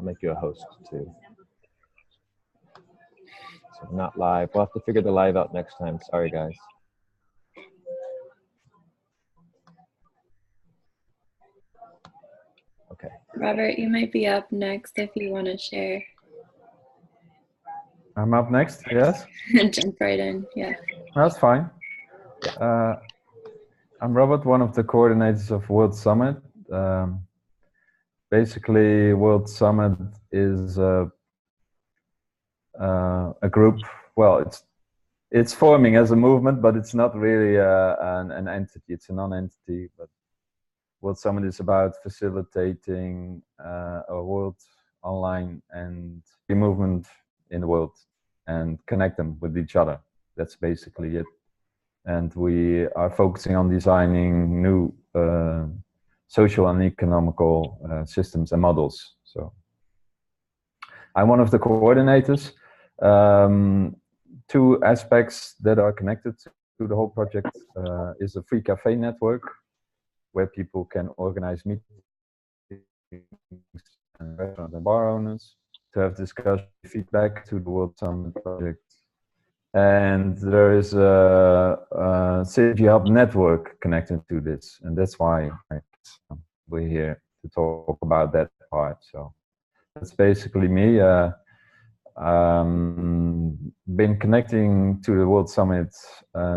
I'll make you a host too. So not live. We'll have to figure the live out next time. Sorry, guys. Okay. Robert, you might be up next if you want to share. I'm up next, yes? Jump right in, yeah. That's fine. I'm Robert, one of the coordinators of World Summit. Basically, World Summit is a group. Well, it's forming as a movement, but it's not really an entity. It's a non-entity. But World Summit is about facilitating a world online and the movement in the world and connect them with each other. That's basically it. And we are focusing on designing new social and economical systems and models. So I'm one of the coordinators. Two aspects that are connected to the whole project is a free cafe network where people can organize meetings and restaurant and bar owners to have discussion feedback to the World Summit project. And there is a Synergy Hub network connected to this, and that's why we're here to talk about that part. So that's basically me. Been connecting to the World Summit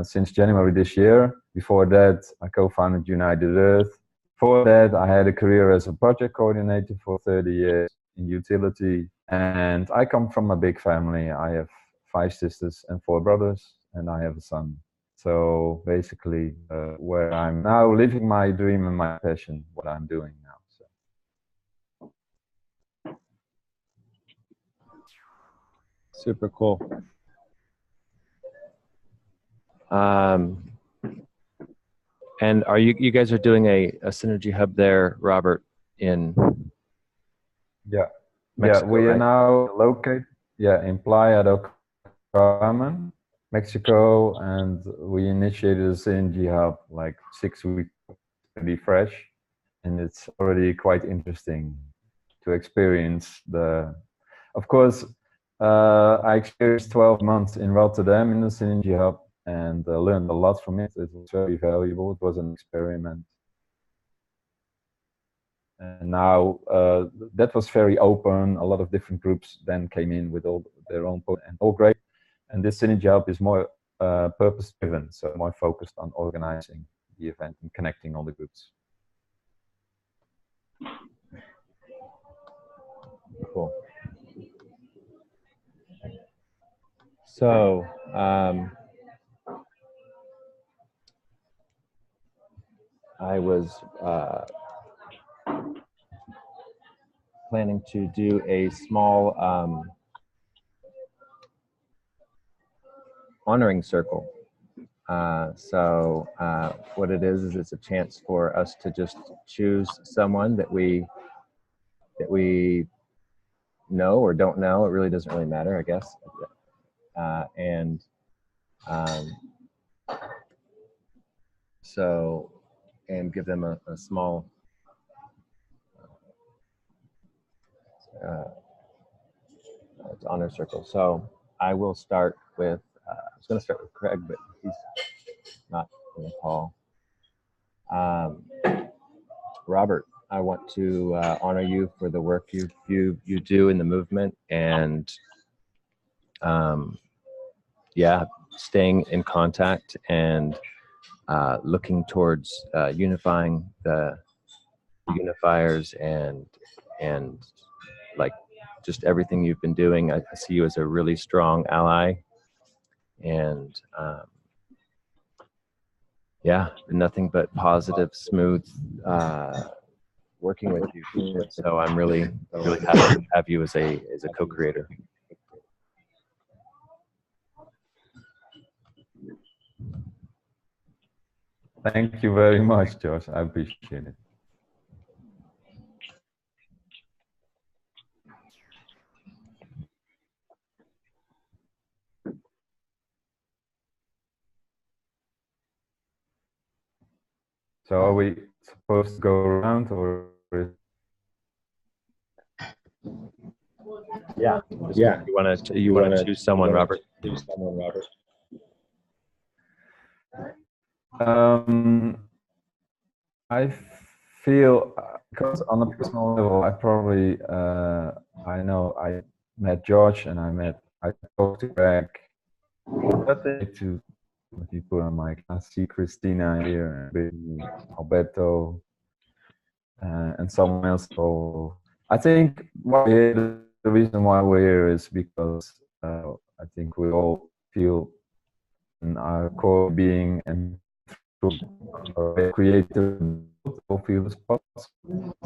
since January this year. Before that, I co-founded United Earth. Before that, I had a career as a project coordinator for 30 years in utility. And I come from a big family. I have 5 sisters and 4 brothers, and I have a son. So basically, where I'm now living my dream and my passion, what I'm doing now. So. Super cool. And are you guys are doing a Synergy Hub there, Robert, in Mexico, yeah, we are right? now located in Playa del Carmen, Mexico, and we initiated a Synergy Hub like 6 weeks, pretty fresh, and it's already quite interesting to experience the. Of course, I experienced 12 months in Rotterdam in the Synergy Hub and learned a lot from it. It was very valuable. It was an experiment. And now that was very open. A lot of different groups then came in with all their own and all great. And this Synergy Hub is more purpose-driven, so more focused on organizing the event and connecting all the groups. Cool. So, I was planning to do a small honoring circle. So what it is it's a chance for us to just choose someone that we know or don't know. It really doesn't really matter, I guess. And give them a small honor circle. So I will start with, I was going to start with Craig, but he's not in the call. Robert, I want to honor you for the work you do in the movement, and staying in contact and looking towards unifying the unifiers and like just everything you've been doing. I see you as a really strong ally, and nothing but positive, smooth working with you. So I'm really happy to have you as a co-creator. Thank you very much, Josh. I appreciate it. So are we supposed to go around, or Yeah. You want to choose someone, Robert? I feel, because on a personal level, I probably, I know I met George and I talked to Greg. But to people on my class, see Christina here, and Alberto, and someone else. So I think the reason why we're here is because I think we all feel in our core being and through our creative, all feel is possible.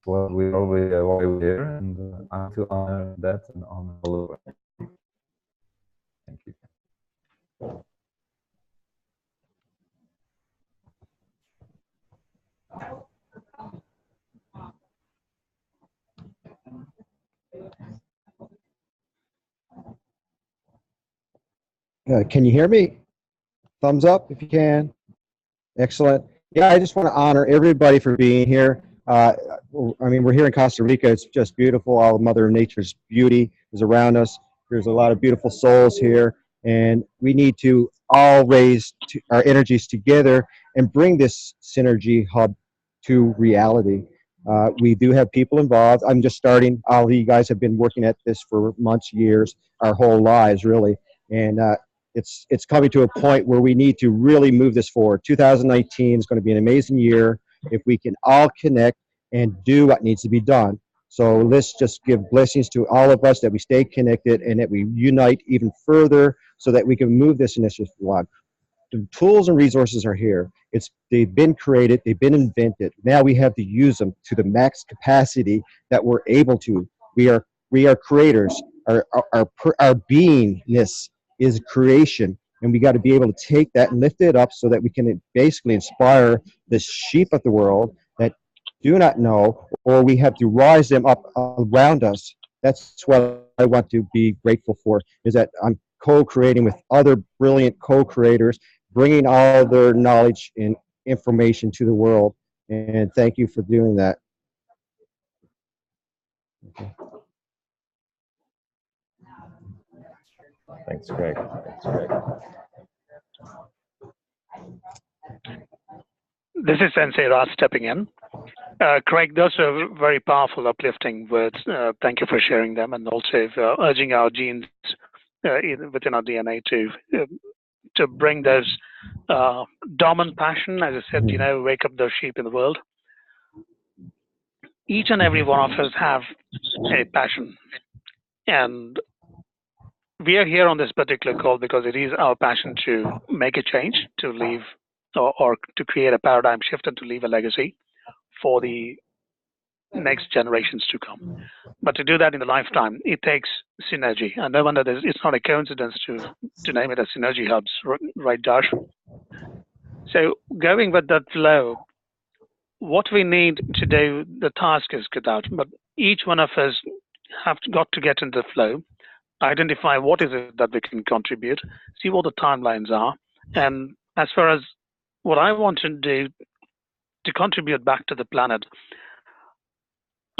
Well, we're always why we're here, and I feel honored that and honor all of it. Thank you. Can you hear me? Thumbs up if you can. Excellent. Yeah, I just want to honor everybody for being here. I mean, we're here in Costa Rica. It's just beautiful. All of Mother Nature's beauty is around us. There's a lot of beautiful souls here, and we need to all raise our energies together and bring this synergy hub to reality. We do have people involved. I'm just starting. All of you guys have been working at this for months, years, our whole lives, really. And it's coming to a point where we need to really move this forward. 2019 is going to be an amazing year if we can all connect and do what needs to be done. So let's just give blessings to all of us that we stay connected and that we unite even further so that we can move this initiative along. The tools and resources are here. They've been created, they've been invented. Now we have to use them to the max capacity that we're able to. We are creators. Our beingness is creation, and we got to be able to take that and lift it up so that we can basically inspire the sheep of the world that do not know, or we have to rise them up around us. That's what I want to be grateful for, is that I'm co-creating with other brilliant co-creators, bringing all their knowledge and information to the world. And thank you for doing that. Okay. Thanks, Greg. This is Sensei Raj stepping in. Craig, those are very powerful, uplifting words. Thank you for sharing them, and also for urging our genes within our DNA to bring those dormant passion, as I said, wake up those sheep in the world. Each and every one of us have a passion, and we are here on this particular call because it is our passion to make a change, to leave or to create a paradigm shift and to leave a legacy for the next generations to come. But to do that in a lifetime, it takes synergy. And no wonder it's not a coincidence to name it as Synergy Hubs, right, Josh? So going with that flow, what we need to do, the task is cut out, but each one of us have got to get into the flow, identify what is it that we can contribute, see what the timelines are. And as far as what I want to do to contribute back to the planet,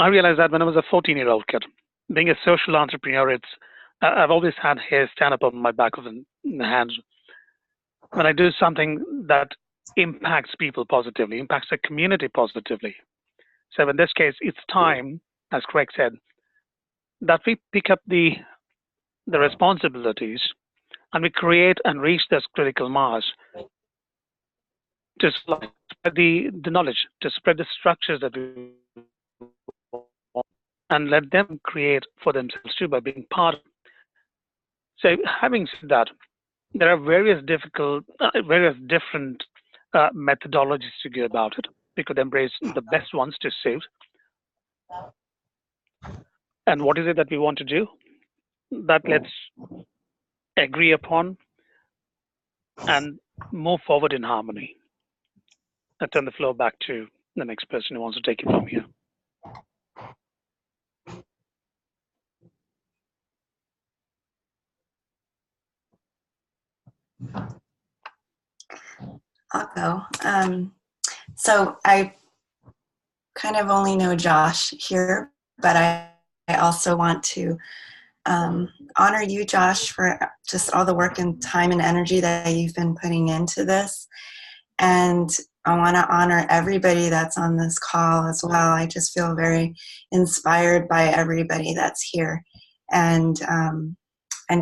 I realized that when I was a 14-year-old kid, being a social entrepreneur, I've always had hair stand up on my back of the hands. When I do something that impacts people positively, impacts the community positively. So in this case, it's time, as Craig said, that we pick up the responsibilities and we create and reach this critical mass to spread the knowledge, to spread the structures that we want, and let them create for themselves too by being part of it. So having said that, there are various different methodologies to go about it. We could embrace the best ones to suit. And what is it that we want to do? That let's agree upon and move forward in harmony. I turn the floor back to the next person who wants to take it from here. I'll go. So I kind of only know Josh here, but I also want to honor you, Josh, for just all the work and time and energy that you've been putting into this. And I want to honor everybody that's on this call as well. I just feel very inspired by everybody that's here, and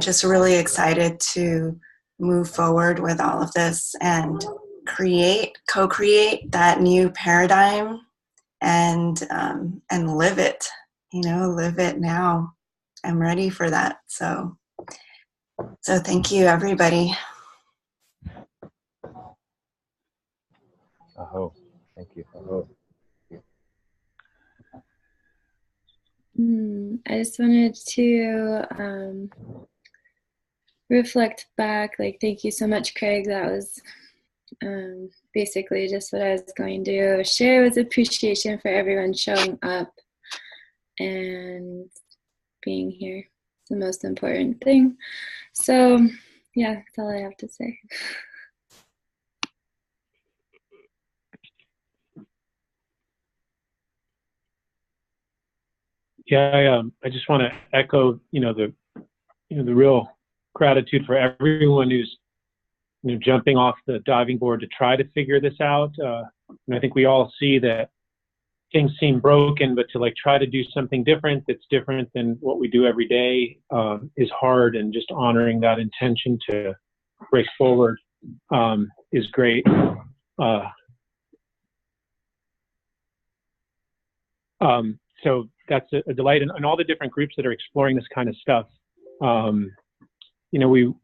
just really excited to move forward with all of this and co-create that new paradigm, and live it. Live it now. I'm ready for that. So thank you, everybody. Aho. Thank you. I just wanted to reflect back. Like, thank you so much, Craig. That was basically just what I was going to share, was appreciation for everyone showing up and being here. It's the most important thing. So yeah, that's all I have to say. Yeah, I just want to echo, the real gratitude for everyone who's, jumping off the diving board to try to figure this out. And I think we all see that things seem broken, but to try to do something different that's different than what we do every day is hard. And just honoring that intention to break forward is great. So that's a delight, and all the different groups that are exploring this kind of stuff.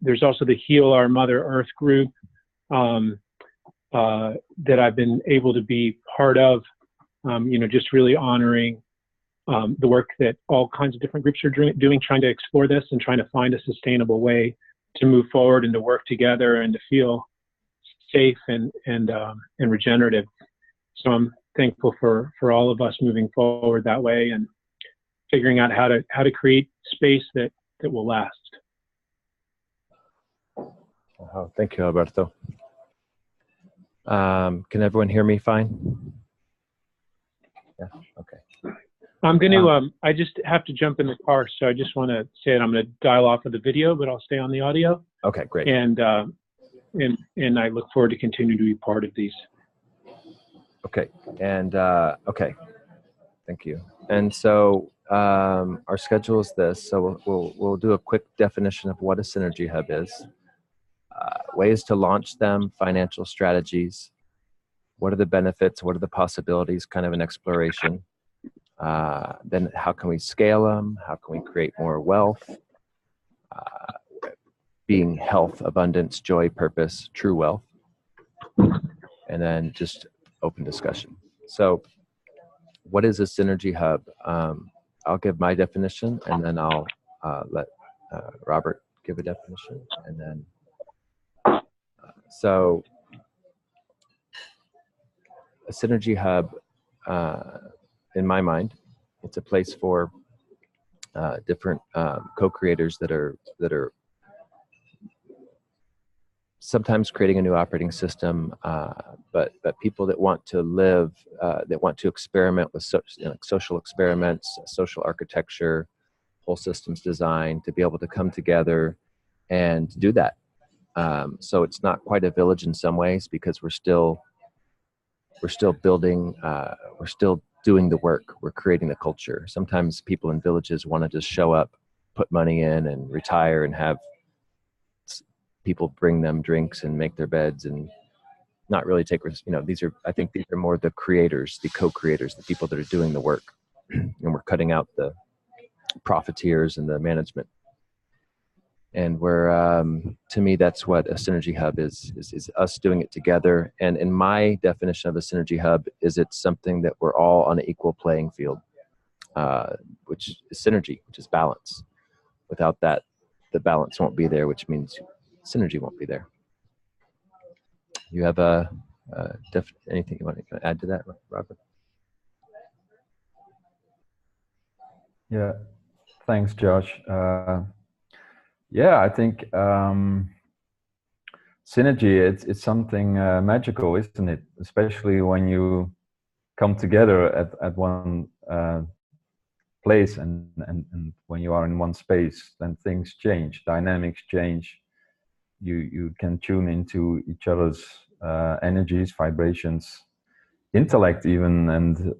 There's also the Heal Our Mother Earth group that I've been able to be part of. Just really honoring the work that all kinds of different groups are doing, trying to explore this and trying to find a sustainable way to move forward and to work together and to feel safe and regenerative. So I'm thankful for all of us moving forward that way and figuring out how to create space that will last. Oh, thank you, Alberto. Can everyone hear me fine? Yeah, okay. I'm going to, I just have to jump in the car, so I just want to say that I'm going to dial off of the video, but I'll stay on the audio. Okay, great. And I look forward to continuing to be part of these. Okay, and okay, thank you. And so our schedule is this. So we'll do a quick definition of what a Synergy Hub is, ways to launch them, financial strategies, what are the benefits, what are the possibilities, kind of an exploration. Then how can we scale them? How can we create more wealth? Being health, abundance, joy, purpose, true wealth. And then just open discussion. So what is a Synergy Hub? I'll give my definition, and then I'll let Robert give a definition. And then, so a Synergy Hub, in my mind, it's a place for different co-creators that are sometimes creating a new operating system, but people that want to live, that want to experiment with social experiments, social architecture, whole systems design, to be able to come together and do that. So it's not quite a village in some ways, because we're still building, we're still doing the work, we're creating the culture. Sometimes people in villages want to just show up, put money in, and retire and have people bring them drinks and make their beds and not really take risks. I think these are more the creators, the co-creators, the people that are doing the work. And we're cutting out the profiteers and the management. And to me, that's what a Synergy Hub is us doing it together. And in my definition of a Synergy Hub is it's something that we're all on an equal playing field, which is synergy, which is balance. Without that, the balance won't be there, which means synergy won't be there. You have anything you want to add to that, Robert? Yeah, thanks, Josh. Yeah, I think synergy, it's something magical, isn't it? Especially when you come together at one place, and when you are in one space, then things change, dynamics change. You can tune into each other's energies, vibrations, intellect even, and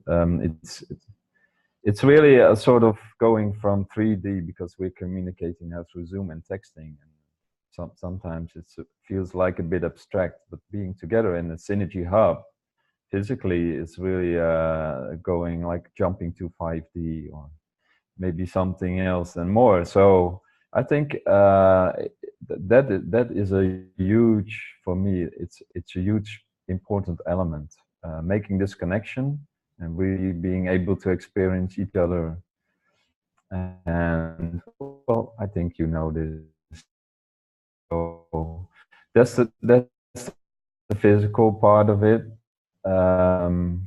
it's really a sort of going from 3D, because we're communicating now through Zoom and texting, and sometimes it feels like a bit abstract, but being together in a Synergy Hub physically is really going like jumping to 5D or maybe something else and more. So I think that is a huge, for me, it's a huge important element, making this connection and really being able to experience each other. And well, I think you know this. So that's the physical part of it. And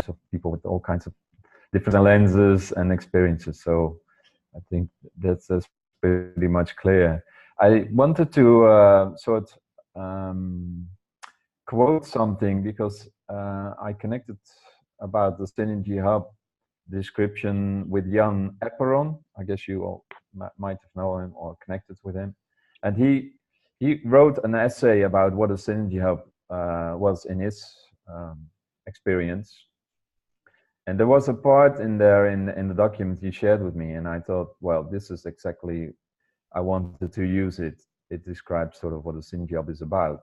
so people with all kinds of different lenses and experiences. So I think that's pretty much clear. I wanted to quote something, because I connected about the Synergy Hub description with Jan Epperon. I guess you all might have known him or connected with him. And he wrote an essay about what a Synergy Hub was in his experience. And there was a part in there in the document he shared with me, and I thought, well, this is exactly, I wanted to use it. It describes sort of what a Synergy Hub is about.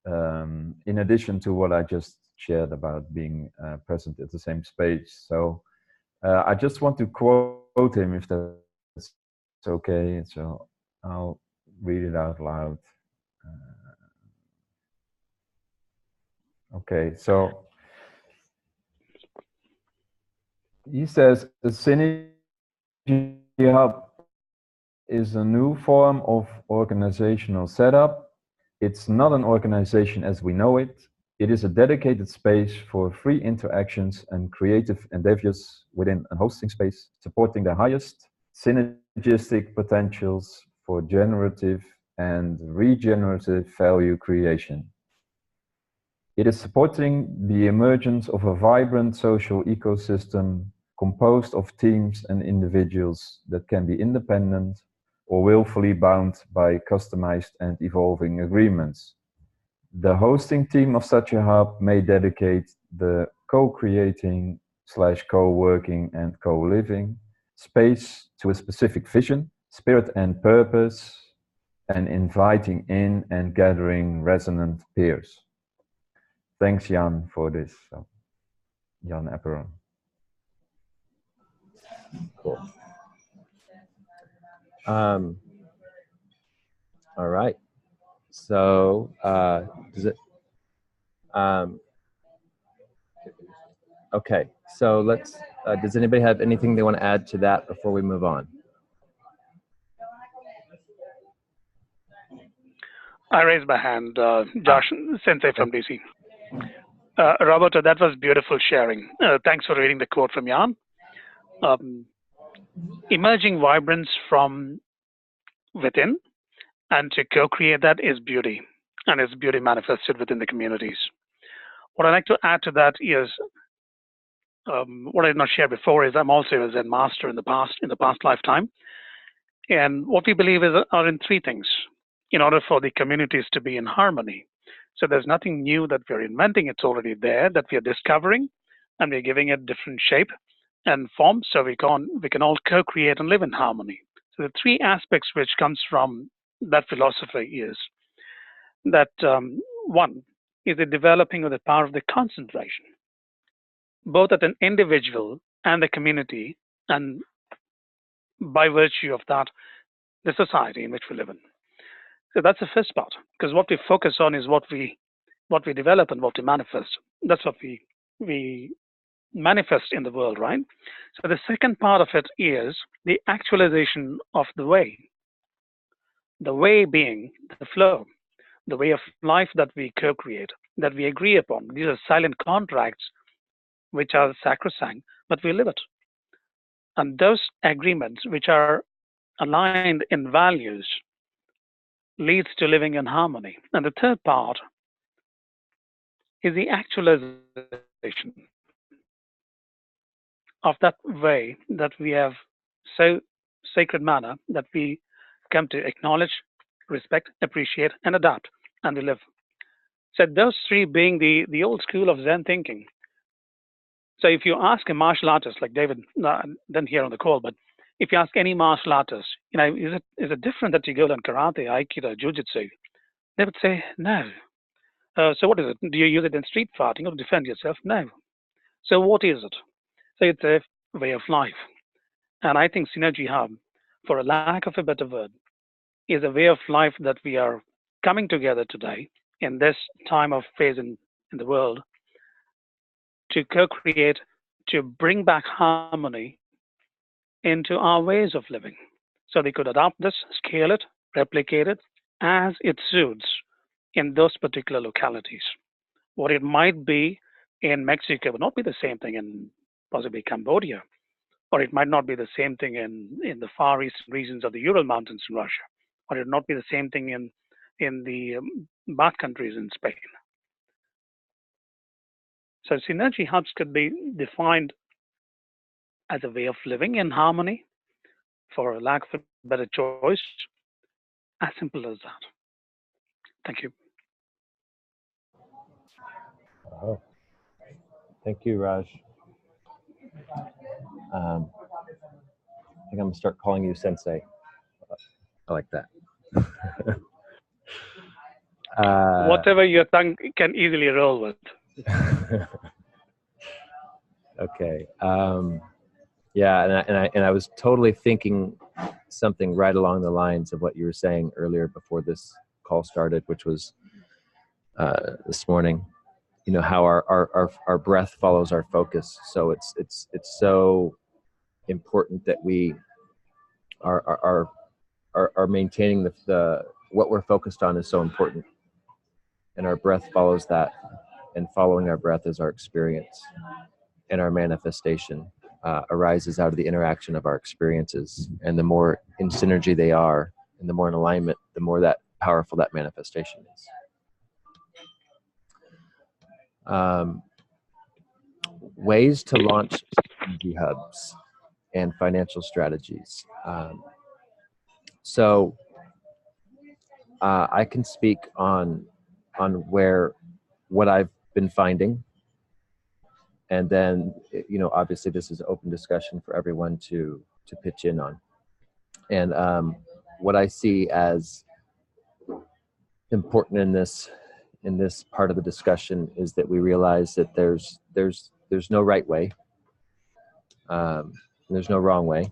In addition to what I just shared about being present at the same space. So I just want to quote him, if that's okay. So I'll read it out loud. Okay, so he says, the Synergy Hub is a new form of organizational setup. It's not an organization as we know it. It is a dedicated space for free interactions and creative endeavors within a hosting space, supporting the highest synergistic potentials for generative and regenerative value creation. It is supporting the emergence of a vibrant social ecosystem composed of teams and individuals that can be independent or willfully bound by customized and evolving agreements. The hosting team of such a hub may dedicate the co-creating / co-working and co-living space to a specific vision, spirit and purpose, and inviting in and gathering resonant peers. Thanks, Jan, for this. So, Jan Epperon. Cool. All right. So, does it? Okay. So let's. Does anybody have anything they want to add to that before we move on? I raised my hand, Josh Sensei from DC. Roberto, that was beautiful sharing. Thanks for reading the quote from Jan. Emerging vibrance from within, and to co-create that is beauty, and it's beauty manifested within the communities. What I'd like to add to that is, what I did not share before is I'm also a Zen master in the past lifetime. And what we believe are in three things in order for the communities to be in harmony. So there's nothing new that we're inventing. It's already there that we are discovering, and we're giving it different shape and form so we can all co-create and live in harmony. So the three aspects which comes from that philosophy is that one is the developing of the power of the concentration, both at an individual and the community, and by virtue of that, the society in which we live in. So that's the first part, because what we focus on is what we develop and what we manifest. That's what we manifest in the world, right? So the second part of it is the actualization of the way being the flow, the way of life that we co-create, that we agree upon. These are silent contracts which are sacrosanct, but we live it. And those agreements which are aligned in values leads to living in harmony. And the third part is the actualization. of that way that we have so sacred manner that we come to acknowledge, respect, appreciate, and adapt, and we live. So those three being the old school of Zen thinking. So if you ask a martial artist like David, then here on the call, but if you ask any martial artist, is it different that you go learn karate, aikido, jujitsu? They would say no. So what is it? Do you use it in street fighting or to defend yourself? No. So what is it? So it's a way of life. And I think Synergy Hub, for a lack of a better word, is a way of life that we are coming together today in this time of phase in the world to co-create, to bring back harmony into our ways of living. So they could adopt this, scale it, replicate it as it suits in those particular localities. What it might be in Mexico would not be the same thing in possibly Cambodia, or it might not be the same thing in the far east regions of the Ural Mountains in Russia, or it would not be the same thing in the Basque countries in Spain. So synergy hubs could be defined as a way of living in harmony, for a lack of a better choice, as simple as that. Thank you. Oh, thank you, Raj. I think I'm gonna start calling you Sensei. I like that. Whatever your tongue can easily roll with. Okay. Yeah, and I was totally thinking something right along the lines of what you were saying earlier before this call started, which was this morning. You know how our breath follows our focus. So it's so important that we are maintaining the what we're focused on is so important, and our breath follows that, and following our breath is our experience, and our manifestation arises out of the interaction of our experiences. And the more in synergy they are, and the more in alignment, the more that powerful that manifestation is. Ways to launch synergy hubs and financial strategies. So I can speak on what I've been finding, and then obviously this is open discussion for everyone to pitch in on. And what I see as important in this part of the discussion is that we realize that there's no right way, there's no wrong way.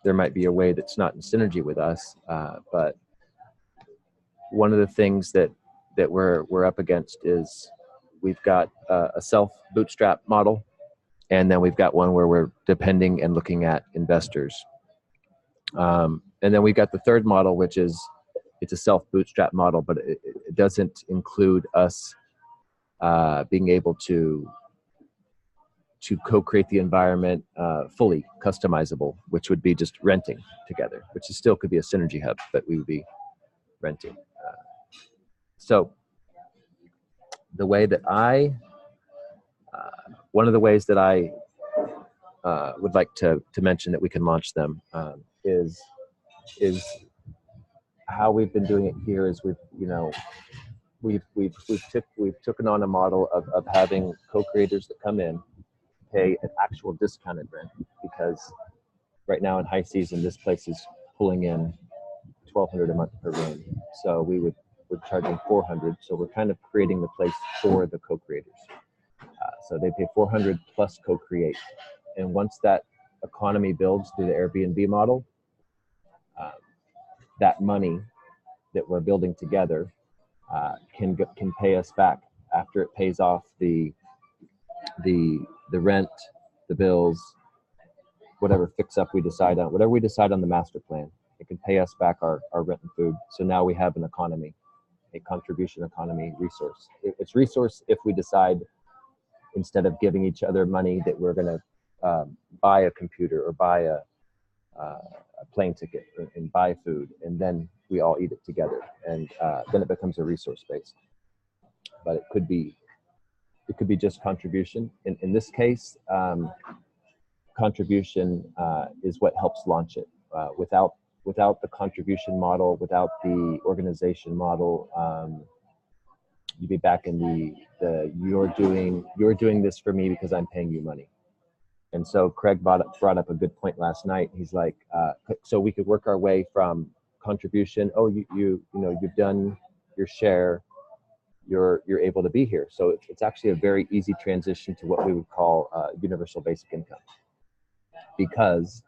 There might be a way that's not in synergy with us, but one of the things that we're up against is we've got a self-bootstrap model, and then we've got one where we're depending and looking at investors. And then we've got the third model, which is it's a self-bootstrap model, but it doesn't include us being able to co-create the environment fully customizable, which would be just renting together, which still could be a synergy hub, but we would be renting. So the way that one of the ways that I would like to mention that we can launch them is how we've been doing it here. Is we've taken on a model of having co-creators that come in, pay an actual discounted rent, because right now in high season this place is pulling in $1,200 a month per room. So we're charging $400. So we're kind of creating the place for the co-creators. So they pay $400 plus co-create, and once that economy builds through the Airbnb model, that money that we're building together can pay us back after it pays off the rent, the bills, whatever fix up we decide on, whatever we decide on the master plan. It can pay us back our rent and food. So now we have an economy, a contribution economy resource. It's resource if we decide, instead of giving each other money, that we're going to buy a computer or buy a plane ticket and buy food, and then we all eat it together, and then it becomes a resource based. But it it could be just contribution. In this case, contribution is what helps launch it. Without the contribution model, without the organization model, you'd be back in the you're doing this for me because I'm paying you money. And so Craig brought up a good point last night. He's like, so we could work our way from contribution. Oh, you know, you've done your share. You're able to be here. So it's actually a very easy transition to what we would call universal basic income, because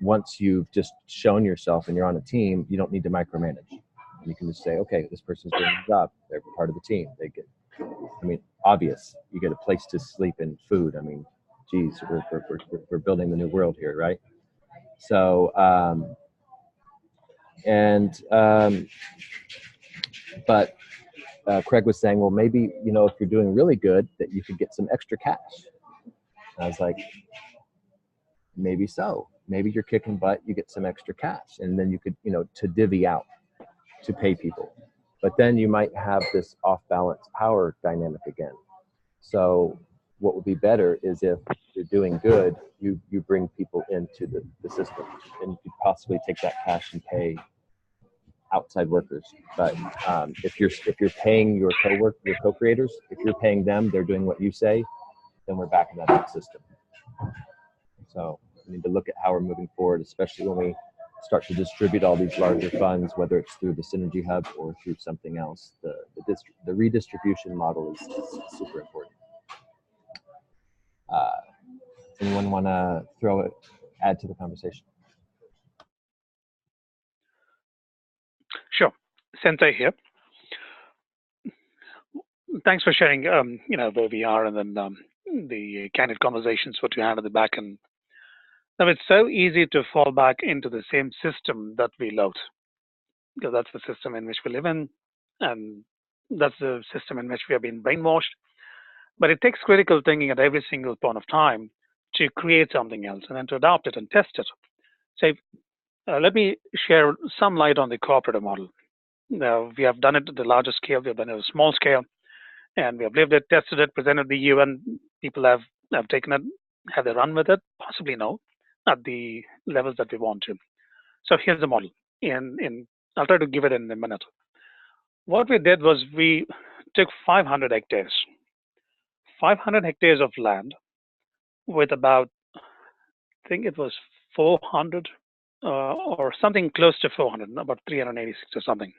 once you've just shown yourself and you're on a team, you don't need to micromanage. You can just say, okay, this person's doing the job. They're part of the team. They get, I mean, obvious. You get a place to sleep and food. I mean, geez, we're building the new world here, right? So, but Craig was saying, well, maybe, you know, if you're doing really good, that you could get some extra cash. And I was like, maybe so. Maybe you're kicking butt, you get some extra cash, and then you could, you know, to divvy out, to pay people. But then you might have this off-balance power dynamic again. So what would be better is if you're doing good, you bring people into the system, and you possibly take that cash and pay outside workers. But if you're paying your co-creators, if you're paying them, they're doing what you say, then we're back in that old system. So we need to look at how we're moving forward, especially when we start to distribute all these larger funds, whether it's through the Synergy Hub or through something else. The redistribution model is super important. Anyone want to add to the conversation? Sure. Sensei here. Thanks for sharing, you know, where we are, and then the candid conversations what you had at the back end. Now, it's so easy to fall back into the same system that we loved, because that's the system in which we live in, and that's the system in which we have been brainwashed. But it takes critical thinking at every single point of time to create something else and then to adopt it and test it. So let me share some light on the cooperative model. Now, we have done it at the larger scale, we have done it at a small scale, and we have lived it, tested it, presented the UN. People have taken it. Have they run with it? Possibly no, at the levels that we want to. So here's the model. I'll try to give it in a minute. What we did was we took 500 hectares. 500 hectares of land with about, I think it was 400 or something close to 400, about 386 or something.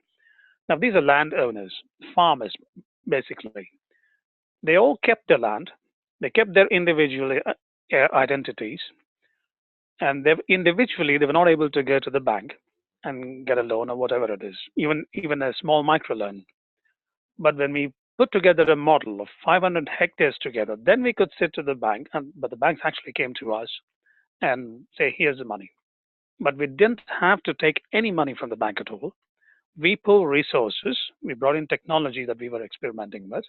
Now, these are landowners, farmers, basically. They all kept their land. They kept their individual identities. And individually, they were not able to go to the bank and get a loan or whatever it is, even a small micro loan. But when we put together a model of 500 hectares together, then we could sit to the bank, but the banks actually came to us and say, here's the money. But we didn't have to take any money from the bank at all. We pull resources. We brought in technology that we were experimenting with.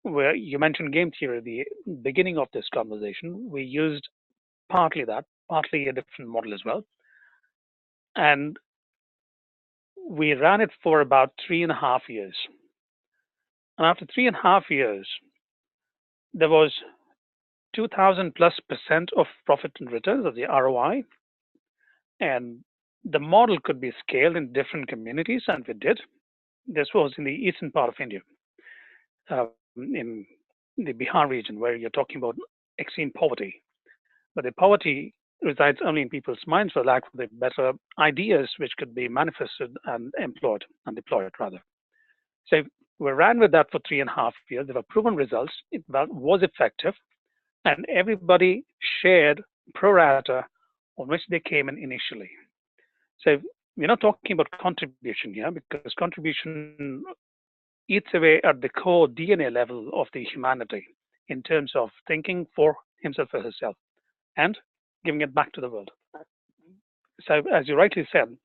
Where you mentioned game theory at the beginning of this conversation, we used partly that, partly a different model as well. And we ran it for about 3.5 years. And after 3.5 years, there was 2,000+% of profit and returns of the ROI. And the model could be scaled in different communities, and we did. This was in the eastern part of India, in the Bihar region, where you're talking about extreme poverty. But the poverty resides only in people's minds for lack of the better ideas which could be manifested and employed and deployed, rather. So we ran with that for 3.5 years. There were proven results. It was effective. And everybody shared pro rata on which they came in initially. So we're not talking about contribution here, because contribution eats away at the core DNA level of the humanity in terms of thinking for himself or herself and giving it back to the world. So as you rightly said,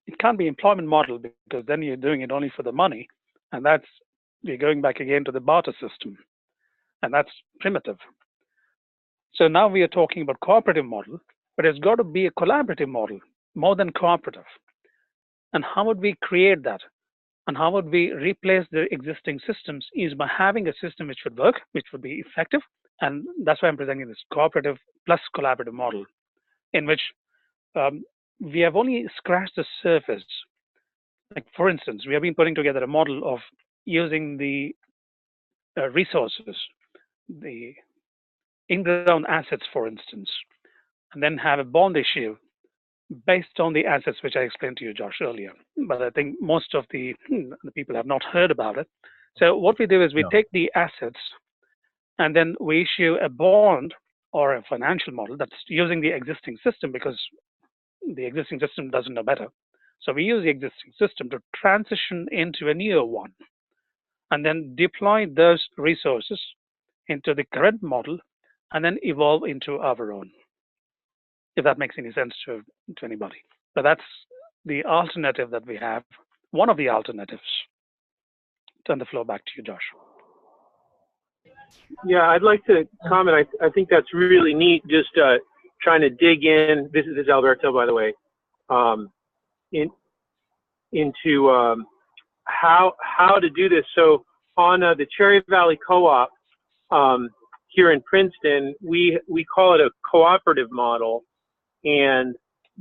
it can't be employment model, because then you're doing it only for the money, and you're going back again to the barter system, and that's primitive. So now we are talking about cooperative model, but it's got to be a collaborative model, more than cooperative. And how would we create that? And how would we replace the existing systems is by having a system which would work, which would be effective. And that's why I'm presenting this cooperative plus collaborative model, in which we have only scratched the surface. Like, for instance, we have been putting together a model of using the resources, the in-ground assets, for instance, and then have a bond issue based on the assets, which I explained to you, Josh, earlier. But I think most of the people have not heard about it. So what we do is we take the assets and then we issue a bond or a financial model that's using the existing system, because the existing system doesn't know better. So we use the existing system to transition into a newer one and then deploy those resources into the current model and then evolve into our own, if that makes any sense to anybody. But that's the alternative that we have, one of the alternatives. Turn the floor back to you, Josh. Yeah, I'd like to comment. I think that's really neat, just trying to dig in. This is Alberto, by the way, into how to do this. So on the Cherry Valley Co-op here in Princeton, we call it a cooperative model, and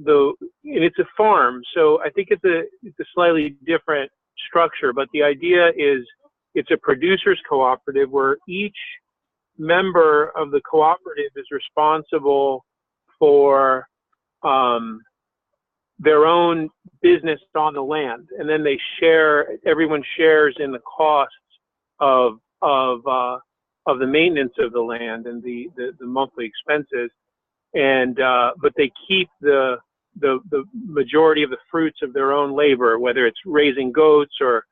it's a farm. So I think it's a slightly different structure, but the idea is it's a producers cooperative where each member of the cooperative is responsible for their own business on the land, and then everyone shares in the costs of the maintenance of the land and the monthly expenses, and but they keep the majority of the fruits of their own labor, whether it's raising goats or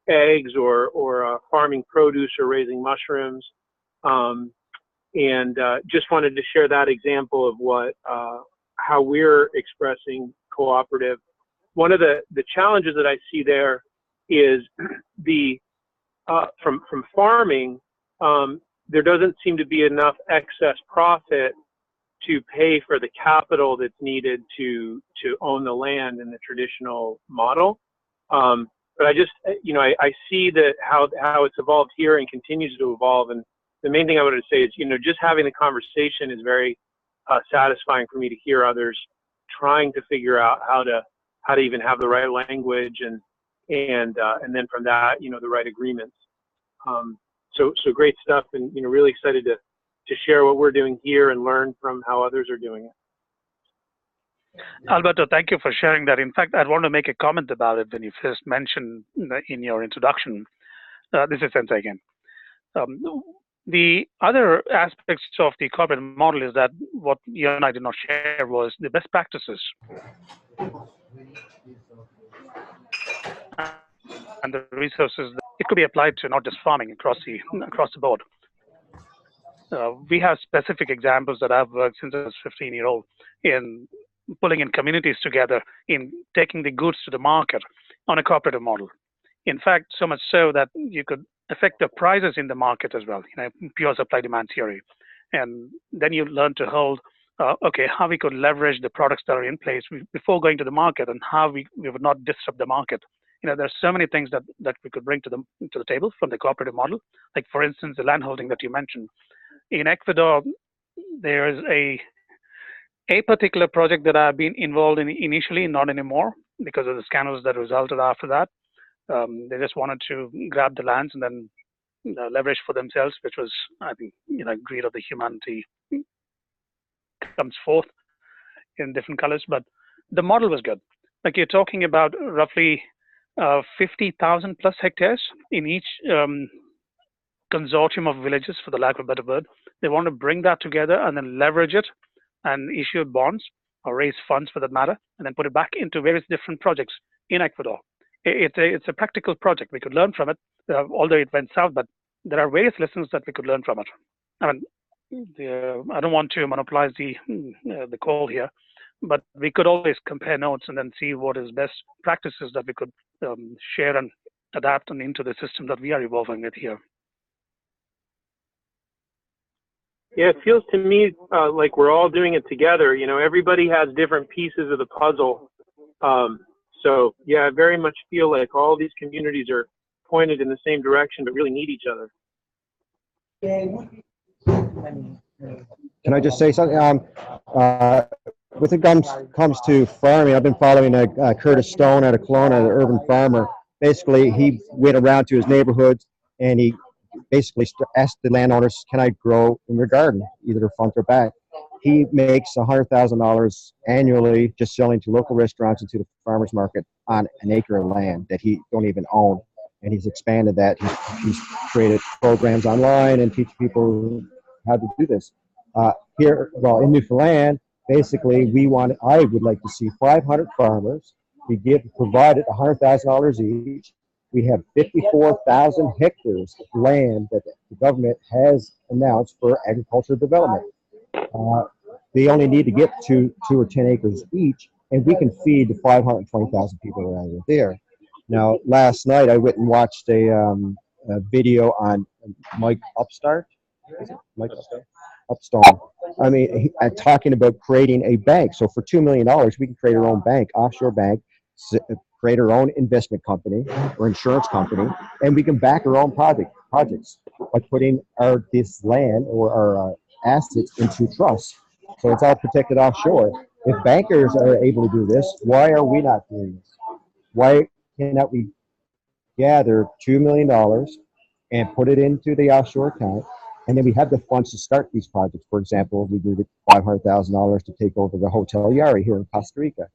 eggs or farming produce or raising mushrooms. And just wanted to share that example of how we're expressing cooperative. One of the challenges that I see there is from farming, there doesn't seem to be enough excess profit to pay for the capital that's needed to own the land in the traditional model. But I just, I see that how it's evolved here and continues to evolve. And the main thing I wanted to say is, just having the conversation is very satisfying for me to hear others trying to figure out how to even have the right language and then from that, the right agreements. So great stuff, and really excited to share what we're doing here and learn from how others are doing it. Alberto, thank you for sharing that. In fact, I'd want to make a comment about it when you first mentioned in your introduction. This is Sensei again. The other aspects of the corporate model is that what you and I did not share was the best practices and the resources that it could be applied to, not just farming, across the board. We have specific examples that I've worked since I was 15-year-old in pulling in communities together, in taking the goods to the market on a cooperative model. In fact, so much so that you could affect the prices in the market as well, pure supply demand theory. And then you learn to hold, how we could leverage the products that are in place before going to the market, and how we would not disrupt the market. There's so many things that we could bring to the table from the cooperative model. Like, for instance, the landholding that you mentioned. In Ecuador, there is a particular project that I've been involved in initially, not anymore, because of the scandals that resulted after that. They just wanted to grab the lands and then leverage for themselves, which was, I think, greed of the humanity comes forth in different colors. But the model was good. Like, you're talking about roughly 50,000 plus hectares in each consortium of villages, for the lack of a better word. They want to bring that together and then leverage it and issue bonds or raise funds, for that matter, and then put it back into various different projects in Ecuador. It's a practical project. We could learn from it, although it went south, but there are various lessons that we could learn from it. I mean, I don't want to monopolize the call here, but we could always compare notes and then see what is best practices that we could share and adapt and into the system that we are evolving with here. Yeah, it feels to me like we're all doing it together. Everybody has different pieces of the puzzle. So yeah, I very much feel like all these communities are pointed in the same direction, but really need each other. Can I just say something? With it comes to farming, I've been following Curtis Stone out of Kelowna, the urban farmer. Basically, he went around to his neighborhoods and he basically asked the landowners, "Can I grow in your garden, either front or back?" He makes $100,000 annually just selling to local restaurants and to the farmers market on an acre of land that he don't even own. And he's expanded that. He's created programs online and teach people how to do this. Here, well, in Newfoundland, basically, I would like to see 500 farmers. We provided $100,000 each. We have 54,000 hectares of land that the government has announced for agricultural development. They only need to get 2 or 10 acres each, and we can feed the 520,000 people around there. Now, last night I went and watched a video on Mike Upstart. Is it Mike Upstone? I mean, talking about creating a bank. So for $2 million, we can create our own bank, offshore bank, create our own investment company or insurance company, and we can back our own projects by putting this land or our assets into trust. So it's all protected offshore. If bankers are able to do this, why are we not doing this? Why cannot we gather $2 million and put it into the offshore account, and then we have the funds to start these projects? For example, we needed $500,000 to take over the Hotel Yari here in Costa Rica.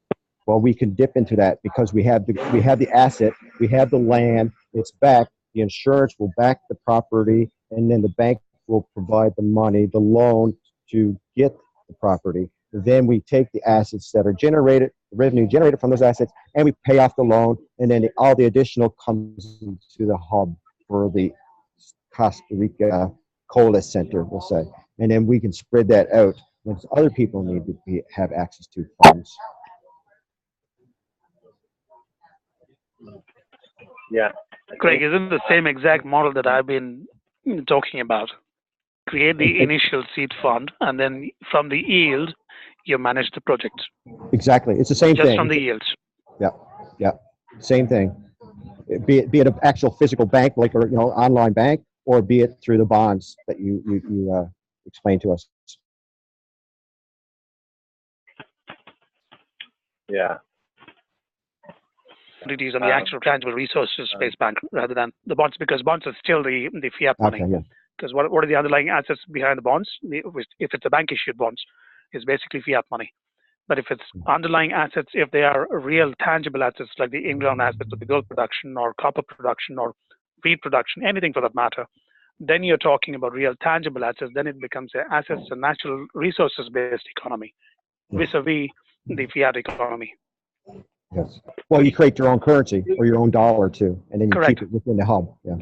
Well, we can dip into that because we have the asset, we have the land, it's backed, the insurance will back the property, and then the bank will provide the money, the loan to get the property. Then we take the assets that are generated, the revenue generated from those assets, and we pay off the loan, and then all the additional comes into the hub for the Costa Rica Cola Center, we'll say. And then we can spread that out when other people need to have access to funds. Yeah. Craig, isn't the same exact model that I've been talking about? Create the initial seed fund, and then from the yield, you manage the project. Exactly. It's the same thing. Just from the yields. Yeah. Same thing. Be it an actual physical bank, like an online bank, or be it through the bonds that you explained to us. Yeah. On the actual tangible resources-based bank rather than the bonds, because bonds are still the fiat money. Okay, yeah. Because what are the underlying assets behind the bonds? If it's a bank-issued bonds, it's basically fiat money. But if it's underlying assets, if they are real tangible assets like the in-ground assets of the gold production or copper production or wheat production, anything for that matter, then you're talking about real tangible assets. Then it becomes an assets and natural resources-based economy, vis-a-vis the fiat economy. Yes. Well, you create your own currency or your own dollar too, and then you Correct. keep it within the hub. Yeah.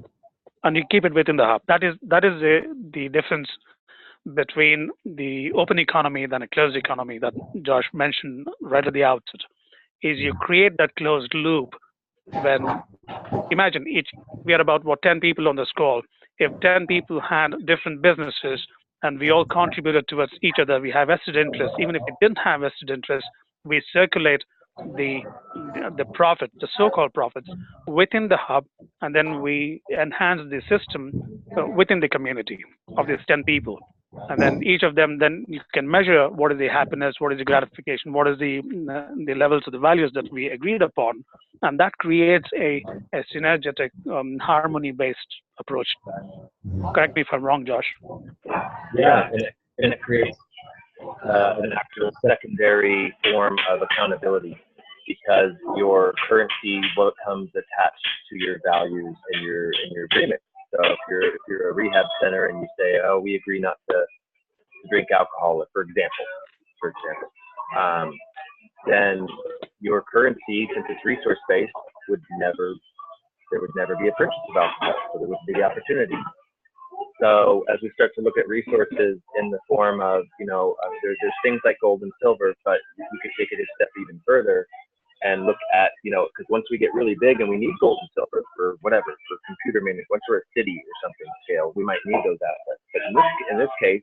And you keep it within the hub. That is the difference between the open economy than a closed economy that Josh mentioned right at the outset. Is you create that closed loop when, imagine we are about 10 people on this call. If 10 people had different businesses and we all contributed towards each other, we have vested interest. Even if we didn't have vested interest, we circulate the profit, the so-called profits, within the hub, and then we enhance the system within the community of these 10 people. And then each of them, then you can measure what is the happiness, what is the gratification, what is the levels of the values that we agreed upon, and that creates a synergetic, harmony-based approach. Correct me if I'm wrong, Josh. Yeah, and it creates an actual secondary form of accountability, because your currency becomes attached to your values and your agreement. So if you're a rehab center and you say, oh, we agree not to drink alcohol, for example, then your currency, since it's resource based, there would never be a purchase of alcohol, so there wouldn't be the opportunity. So as we start to look at resources in the form of, there's things like gold and silver, but we could take it a step even further and look at, because once we get really big and we need gold and silver for whatever, for computer management, once we're a city or something scale, we might need those assets. But in this case,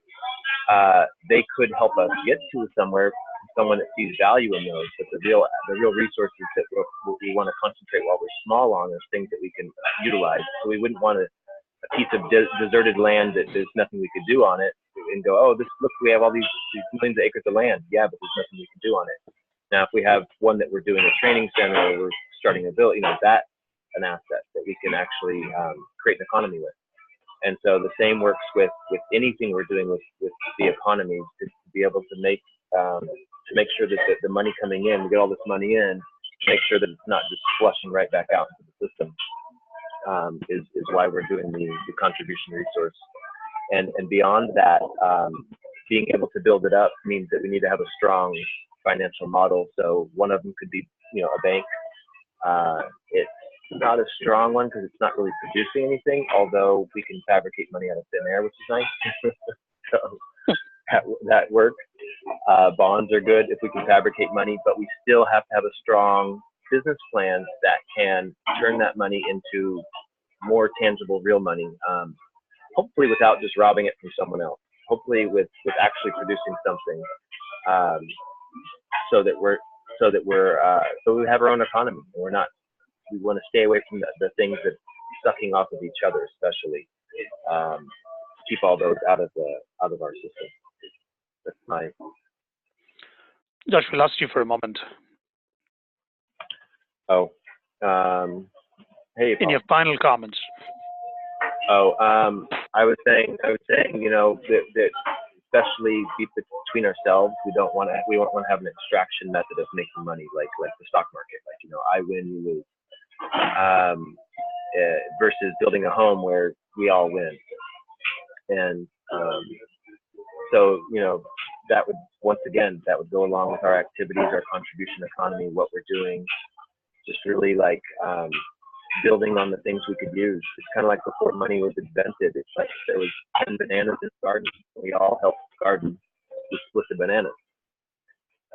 they could help us get to somewhere someone that sees value in those. But the real resources that we want to concentrate while we're small on is things that we can utilize. So we wouldn't want a piece of deserted land that there's nothing we could do on it and go, oh, look, we have all these millions of acres of land. Yeah, but there's nothing we can do on it. Now, if we have one that we're doing a training center or we're starting a build, that's an asset that we can actually create an economy with. And so the same works with anything we're doing with the economy, to be able to make sure that the money coming in, we get all this money in, make sure that it's not just flushing right back out into the system, is why we're doing the contribution resource. And beyond that, being able to build it up means that we need to have a strong financial model. So one of them could be, a bank. It's not a strong one because it's not really producing anything, although we can fabricate money out of thin air, which is nice. So that works. Bonds are good if we can fabricate money, but we still have to have a strong business plan that can turn that money into more tangible, real money. Hopefully without just robbing it from someone else. Hopefully with actually producing something, so we have our own economy. We want to stay away from the things that are sucking off of each other, especially. Keep all those out of our system. That's my. Josh, we lost you for a moment. Oh, hey. In your final comments. Oh, I was saying, that especially between ourselves, we won't want to have an extraction method of making money like the stock market. I win, you lose. Versus building a home where we all win. And so, that would go along with our activities, our contribution economy, what we're doing, just really building on the things we could use. It's kind of like before money was invented. It's like there was 10 bananas in the garden. We all helped garden to split the bananas.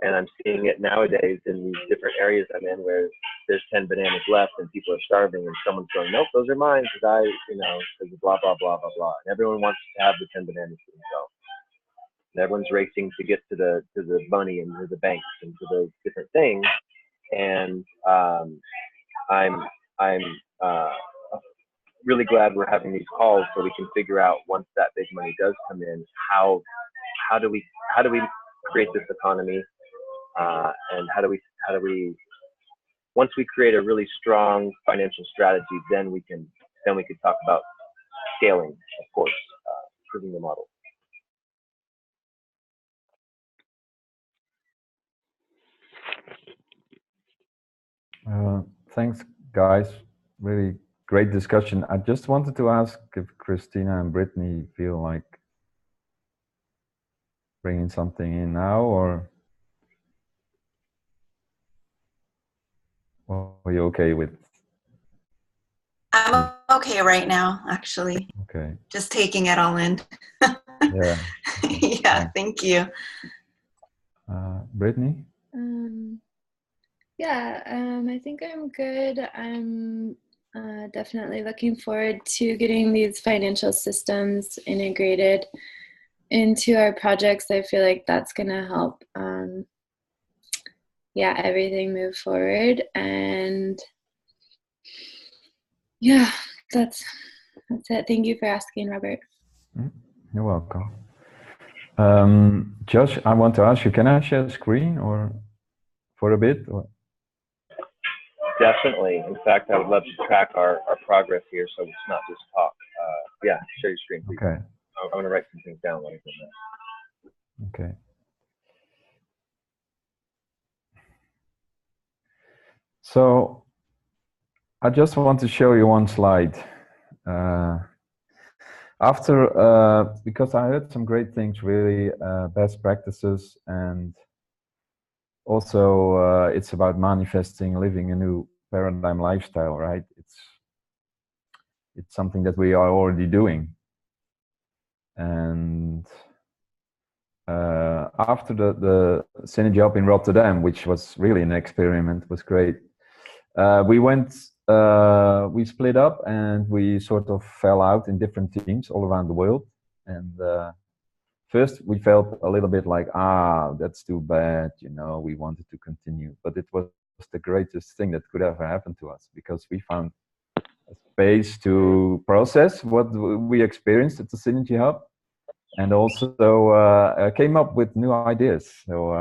And I'm seeing it nowadays in these different areas I'm in where there's 10 bananas left and people are starving and someone's going, nope, those are mine because because blah, blah, blah, blah, blah. And everyone wants to have the 10 bananas for themselves. And everyone's racing to get to the money and to the banks and to those different things. And I'm really glad we're having these calls so we can figure out once that big money does come in, how do we create this economy, and how do we once we create a really strong financial strategy, then we can talk about scaling, of course, improving the model. Thanks, guys. Really great discussion. I just wanted to ask if Christina and Brittany feel like bringing something in now, or are you okay with? I'm okay right now, actually. Okay. Just taking it all in. Yeah. Yeah, thank you. Brittany? Yeah, I think I'm good. I'm definitely looking forward to getting these financial systems integrated into our projects. I feel like that's going to help, everything move forward. And yeah, that's it. Thank you for asking, Robert. You're welcome. Josh, I want to ask you, can I share the screen or for a bit? Or? Definitely. In fact, I would love to track our progress here so it's not just talk. Share your screen, please. Okay. I'm going to write some things down while I do that. Okay. So I just want to show you one slide. Because I heard some great things, really, best practices, and also it's about manifesting, living a new paradigm lifestyle, right? It's something that we are already doing. And after the Synergy Up in Rotterdam, which was really an experiment, was great. We split up and we sort of fell out in different teams all around the world. And first we felt a little bit like, that's too bad, you know, we wanted to continue, but it was the greatest thing that could ever happen to us, because we found a space to process what we experienced at the Synergy Hub, and also came up with new ideas. So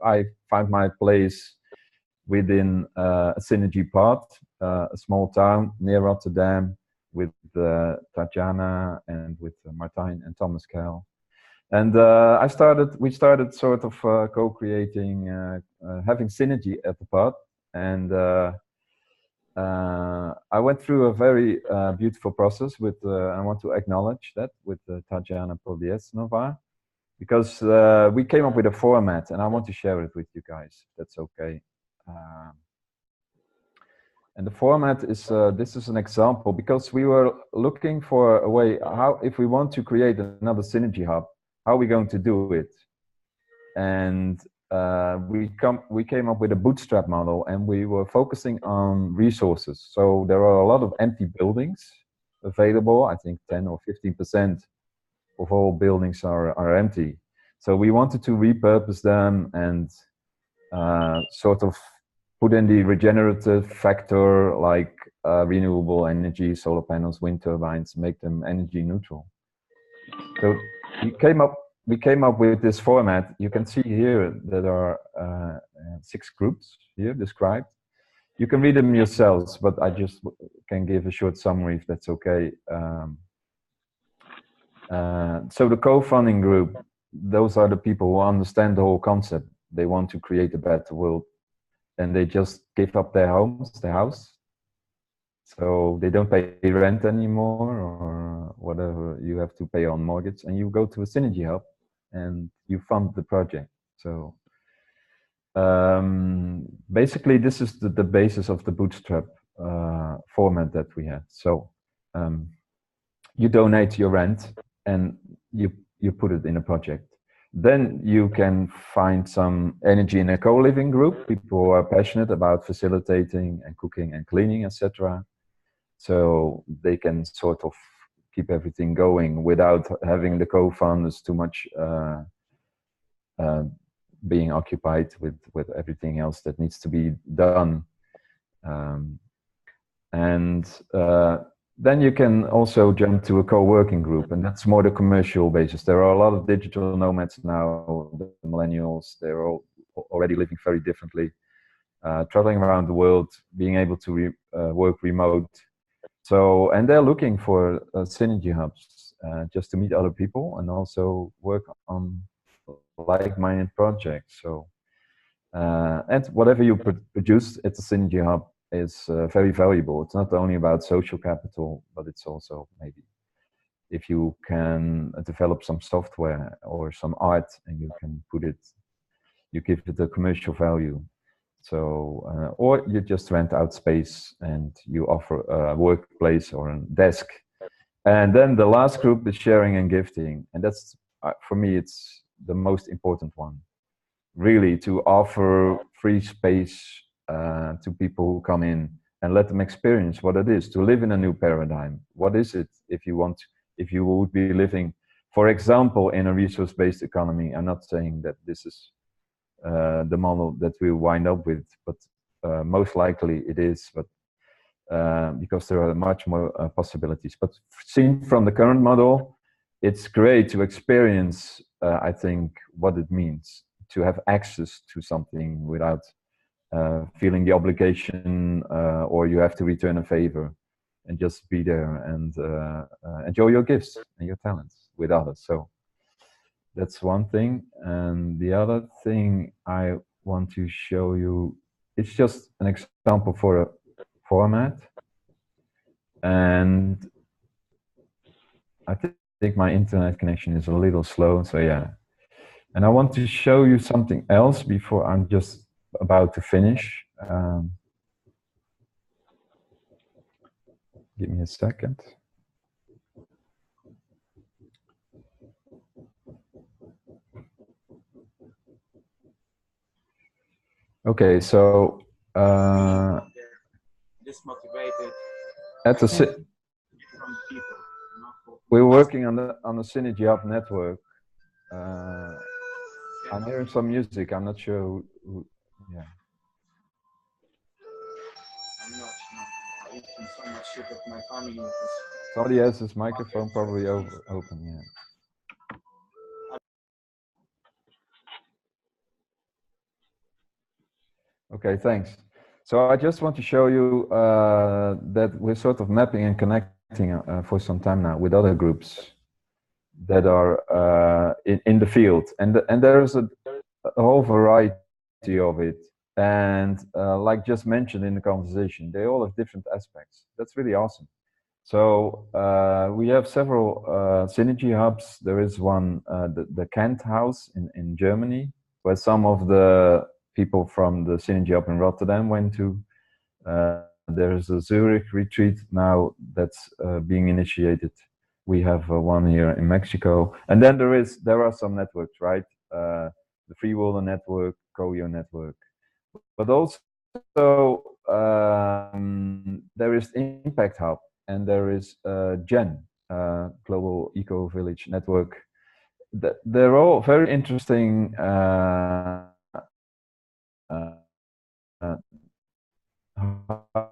I found my place within a Synergy Pod, a small town near Rotterdam, with Tatjana and with Martijn and Thomas Keil. And we started sort of co-creating, having synergy at the pod. And I went through a very beautiful process with, I want to acknowledge that, with Tatjana Poliesnova, because we came up with a format, and I want to share it with you guys, if that's okay. And the format is, this is an example, because we were looking for a way, how, if we want to create another Synergy Hub, how are we going to do it? And we came up with a bootstrap model, and we were focusing on resources. So there are a lot of empty buildings available. I think 10 or 15% of all buildings are empty. So we wanted to repurpose them and sort of put in the regenerative factor, like renewable energy, solar panels, wind turbines, make them energy neutral. So we came up with this format. You can see here that there are 6 groups here described. You can read them yourselves, but I just can give a short summary if that's okay. So the co-funding group, those are the people who understand the whole concept. They want to create a better world, and they just give up their homes, their house. So they don't pay rent anymore, or whatever you have to pay on mortgage, and you go to a Synergy Hub and you fund the project. So basically this is the basis of the bootstrap format that we have. So you donate your rent and you put it in a project. Then you can find some energy in a co-living group, people who are passionate about facilitating and cooking and cleaning, etc. So they can sort of keep everything going without having the co-founders too much being occupied with everything else that needs to be done. Then you can also jump to a co-working group, and that's more the commercial basis. There are a lot of digital nomads now, the millennials, they're all already living very differently, traveling around the world, being able to work remote. So, and they're looking for Synergy Hubs just to meet other people and also work on like-minded projects. So, and whatever you produce at the Synergy Hub is very valuable. It's not only about social capital, but it's also maybe if you can develop some software or some art and you can put it, you give it a commercial value. So, or you just rent out space and you offer a workplace or a desk. And then the last group is sharing and gifting. And that's, for me, it's the most important one. Really, to offer free space to people who come in and let them experience what it is to live in a new paradigm. What is it if you want, if you would be living, for example, in a resource-based economy? I'm not saying that this is the model that we'll wind up with, but most likely it is, but because there are much more possibilities. But seen from the current model, it's great to experience, I think, what it means to have access to something without feeling the obligation or you have to return a favor, and just be there and enjoy your gifts and your talents with others. So that's one thing. And the other thing I want to show you, it's just an example for a format. And I think my internet connection is a little slow, so yeah. And I want to show you something else before I'm just about to finish. Give me a second. Okay, so dismotivated at the from people, not for we're working on the Synergy Hub network. I'm hearing some music. I'm not sure who yeah. I'm not eating so much shit that my family is. Somebody has his microphone probably open, yeah. Okay, thanks. So I just want to show you that we're sort of mapping and connecting for some time now with other groups that are in the field, and there's a whole variety of it. And like just mentioned in the conversation, they all have different aspects. That's really awesome. So we have several synergy hubs. There is one, the Kent House in Germany, where some of the people from the Synergy Hub in Rotterdam went to. There's a Zurich retreat now that's being initiated. We have one here in Mexico. And then there are some networks, right? The Freewater Network, COIO Network. But also there is Impact Hub, and there is GEN, Global Eco Village Network. They're all very interesting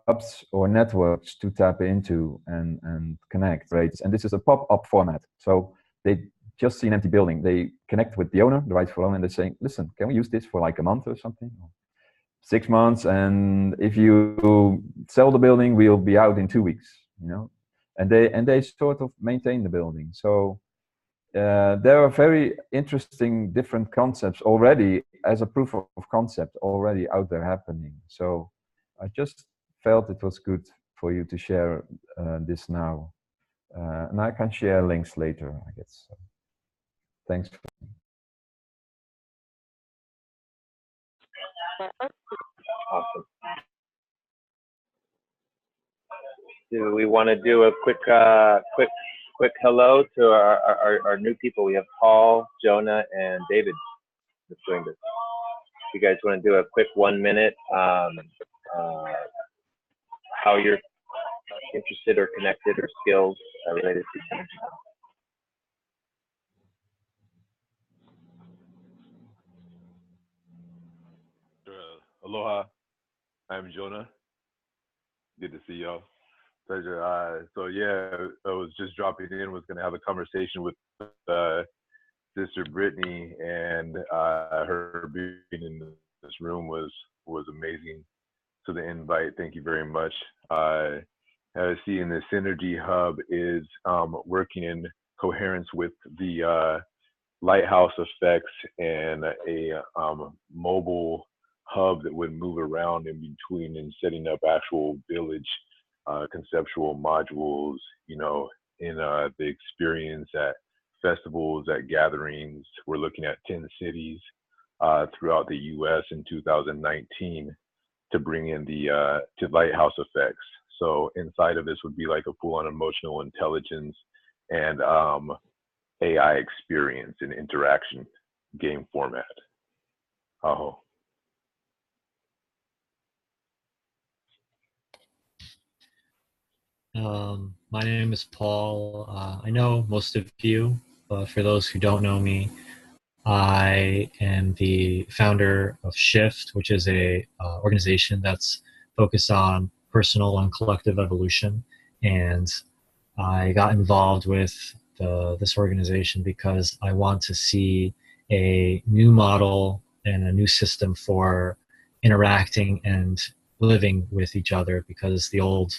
hubs or networks to tap into and connect, right? And this is a pop-up format. So they just see an empty building. They connect with the owner, the rightful owner, and they're saying, listen, can we use this for like a month or something? 6 months, and if you sell the building, we'll be out in 2 weeks, you know, and they sort of maintain the building. So there are very interesting different concepts already as a proof of concept already out there happening. So I just felt it was good for you to share this now, and I can share links later, I guess. So, thanks. Awesome. Do we want to do a quick hello to our new people? We have Paul, Jonah, and David that's doing this. If you guys want to do a quick 1 minute, how you're interested or connected or skills related to synergy. Aloha, I'm Jonah. Good to see y'all. Pleasure. So yeah, I was just dropping in, was going to have a conversation with Sister Brittany, and her being in this room was amazing. So the invite, thank you very much. I see in the Synergy Hub is working in coherence with the lighthouse effects and a mobile hub that would move around in between and setting up actual village conceptual modules, you know, in the experience at festivals, at gatherings. We're looking at 10 cities throughout the US in 2019 to bring in the to lighthouse effects. So inside of this would be like a full-on emotional intelligence and AI experience and interaction game format. Aho. My name is Paul. I know most of you, but for those who don't know me, I am the founder of Shift, which is a organization that's focused on personal and collective evolution. And I got involved with this organization because I want to see a new model and a new system for interacting and living with each other, because the old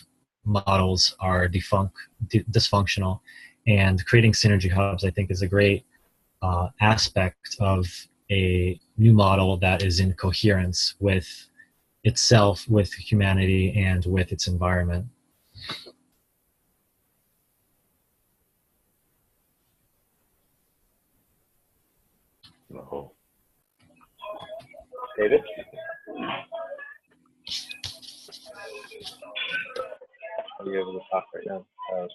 models are dysfunctional, and creating synergy hubs, I think, is a great aspect of a new model that is in coherence with itself, with humanity, and with its environment. Oh. David? Are you able to talk right now?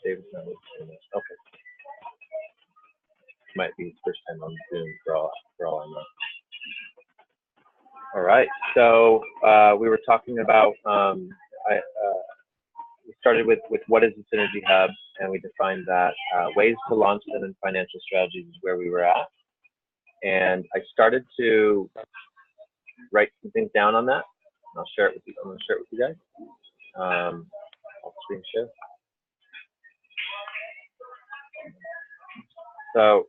David's not listening. Okay. Might be his first time on Zoom for all I know. All right. So we were talking about we started with what is the Synergy Hub, and and we defined that. Ways to launch them and financial strategies is where we were at. And I started to write some things down on that. I'll share it with you. I'm going to share it with you guys. I'll screen share. So,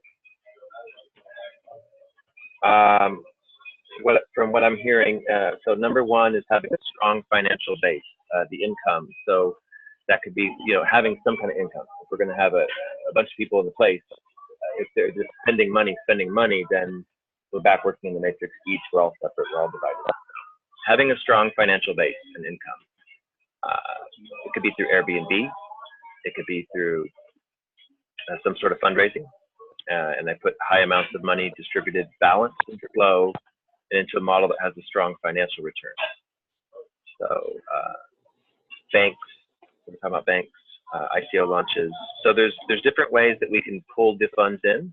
from what I'm hearing, so number one is having a strong financial base, the income. So that could be, having some kind of income. If we're going to have a bunch of people in the place, if they're just spending money, then we're back working in the matrix. Each, we're all separate, we're all divided up. Having a strong financial base and income. It could be through Airbnb. It could be through some sort of fundraising. And I put high amounts of money distributed, balanced into flow, and into a model that has a strong financial return. So banks, we're talking about banks, ICO launches. So there's different ways that we can pull the funds in.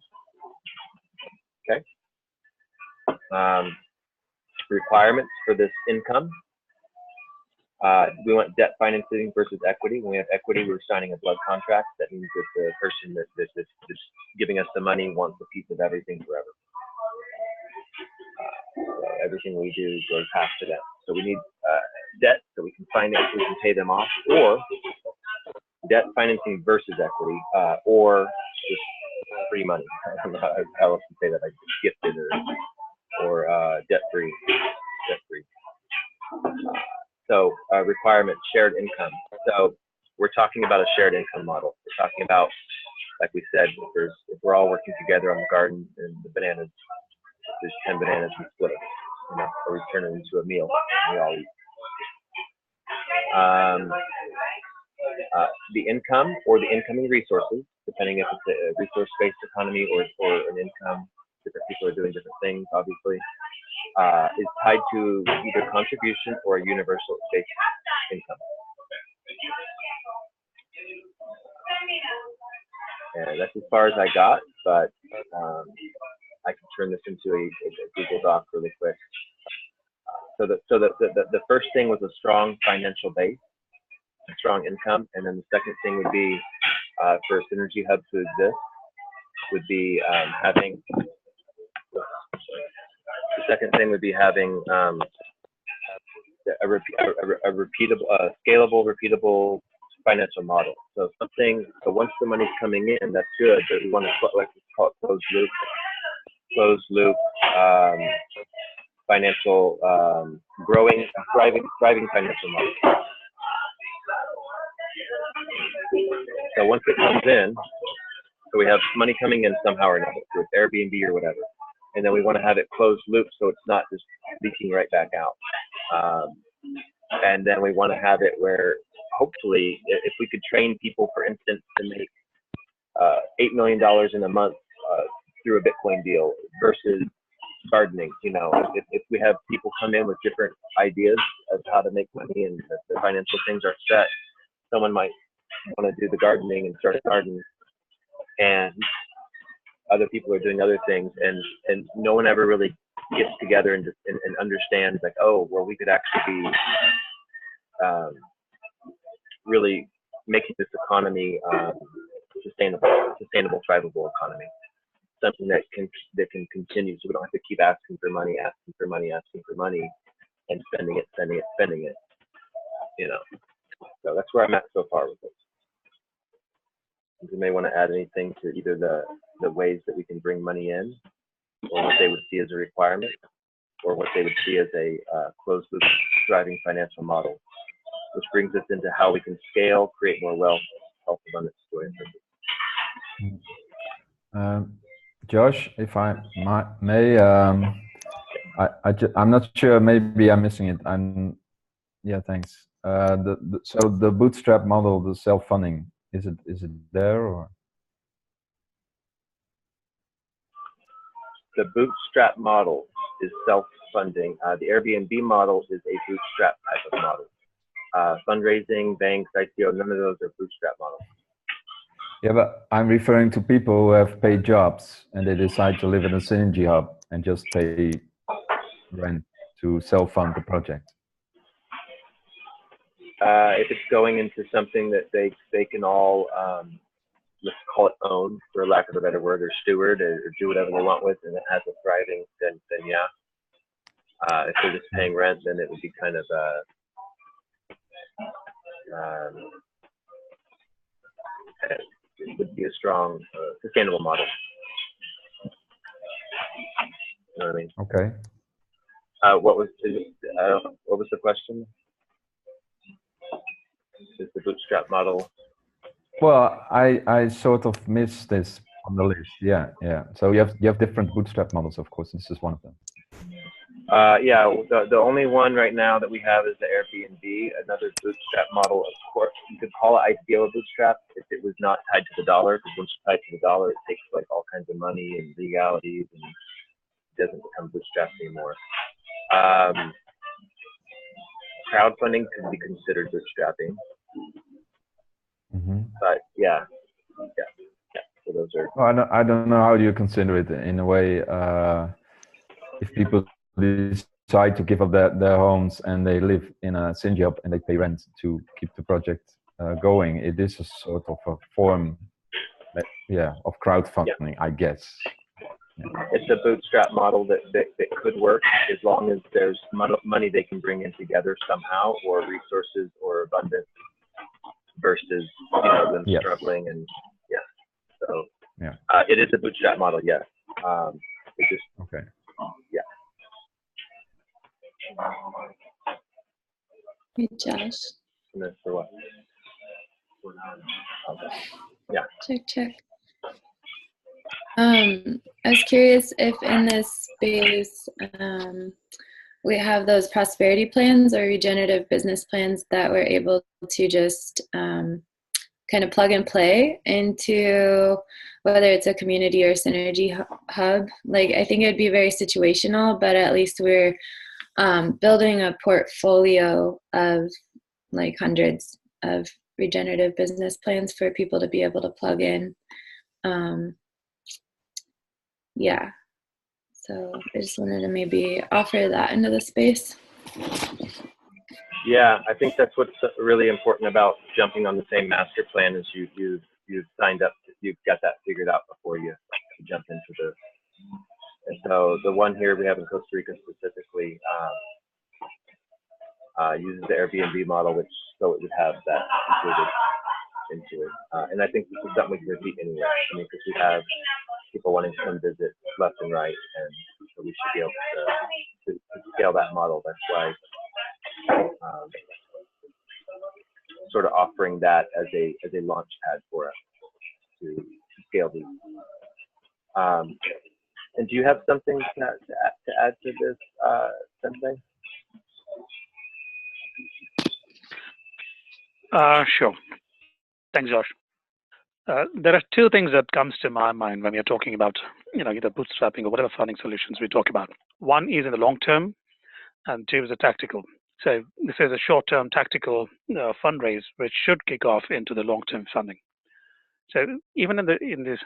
Okay. Requirements for this income. We want debt financing versus equity. When we have equity, we're signing a blood contract. That means that the person that's giving us the money wants a piece of everything forever. So everything we do goes past to them. So we need debt so we can finance, we can pay them off, or debt financing versus equity, or just free money. I don't know how else to say that, like gifted or debt-free. So requirement, shared income. So we're talking about a shared income model. We're talking about, like we said, if we're all working together on the garden and the bananas, there's 10 bananas, we split it, or we turn it into a meal and we all eat. The income or the incoming resources, depending if it's a resource-based economy or an income, different people are doing different things, obviously, is tied to either contribution or a universal basic income. And that's as far as I got, but I can turn this into a Google Doc really quick. So the first thing was a strong financial base, a strong income, and then the second thing would be for a Synergy Hub to exist would be having. The second thing would be having a repeatable, scalable, repeatable financial model. So something. So once the money's coming in, that's good. But we want to call it closed loop, financial, growing, thriving financial model. So once it comes in, so we have money coming in somehow or another, through Airbnb or whatever, and then we want to have it closed loop so it's not just leaking right back out. And then we want to have it where, hopefully, if we could train people, for instance, to make $8 million in a month through a Bitcoin deal versus gardening, if we have people come in with different ideas of how to make money and the financial things are set, someone might want to do the gardening and start a garden, and other people are doing other things, and no one ever really gets together and understands, like, oh, well, we could actually be really making this economy sustainable, thrivable economy, something that can continue, so we don't have to keep asking for money, and spending it. So that's where I'm at so far with it. You may want to add anything to either the ways that we can bring money in, or what they would see as a requirement, or what they would see as a closed loop thriving financial model, which brings us into how we can scale, create more wealth, health, abundance, joy, and purpose. Josh, if I may, I'm not sure. Maybe I'm missing it. Yeah, thanks. So the bootstrap model, the self-funding, is it there, or? The bootstrap model is self-funding. The Airbnb model is a bootstrap type of model. Fundraising, banks, ICO, none of those are bootstrap models. Yeah, but I'm referring to people who have paid jobs and they decide to live in a Synergy Hub and just pay rent to self-fund the project. If it's going into something that they can all let's call it own, for lack of a better word, or steward, or do whatever they want with, and it has a thriving, then yeah. If they're just paying rent, then it would be kind of it would be a strong, sustainable model. You know what I mean? Okay. What was the question? Is the bootstrap model? Well, I sort of missed this on the list. Yeah. So you have different bootstrap models, of course. This is one of them. Yeah, the only one right now that we have is the Airbnb. Another bootstrap model, of course, you could call it ICO a bootstrap if it was not tied to the dollar, because once you're tied to the dollar, it takes like all kinds of money and legalities, and it doesn't become bootstrap anymore. Crowdfunding could be considered bootstrapping. Mm-hmm. But yeah. So those are. Well, I don't know how do you consider it in a way. If people decide to give up their homes and they live in a sin job and they pay rent to keep the project going, it is a sort of a form, of crowdfunding, I guess. Yeah. It's a bootstrap model that could work as long as there's money they can bring in together somehow, or resources or abundance, versus them struggling and So it is a bootstrap model, yes. It just okay. Yeah. Hey, Josh. For what? Yeah. Check. I was curious if in this space we have those prosperity plans or regenerative business plans that we're able to just kind of plug and play into whether it's a community or synergy hub. Like, I think it'd be very situational, but at least we're building a portfolio of like hundreds of regenerative business plans for people to be able to plug in. So I just wanted to maybe offer that into the space. Yeah, I think that's what's really important about jumping on the same master plan is you've signed up, you've got that figured out before you jump into the. And so the one here we have in Costa Rica specifically uses the Airbnb model, which so it would have that included into it. And I think this is something we can repeat anyway. I mean, because we have people wanting to come visit left and right, and so we should be able to scale that model. That's why sort of offering that as a launch pad for us to scale these. And do you have something to add to this, Sensei? Sure. Thanks, Josh. There are two things that comes to my mind when we are talking about, either bootstrapping or whatever funding solutions we talk about. One is in the long term, and two is the tactical. So this is a short-term tactical fundraise, which should kick off into the long-term funding. So even in this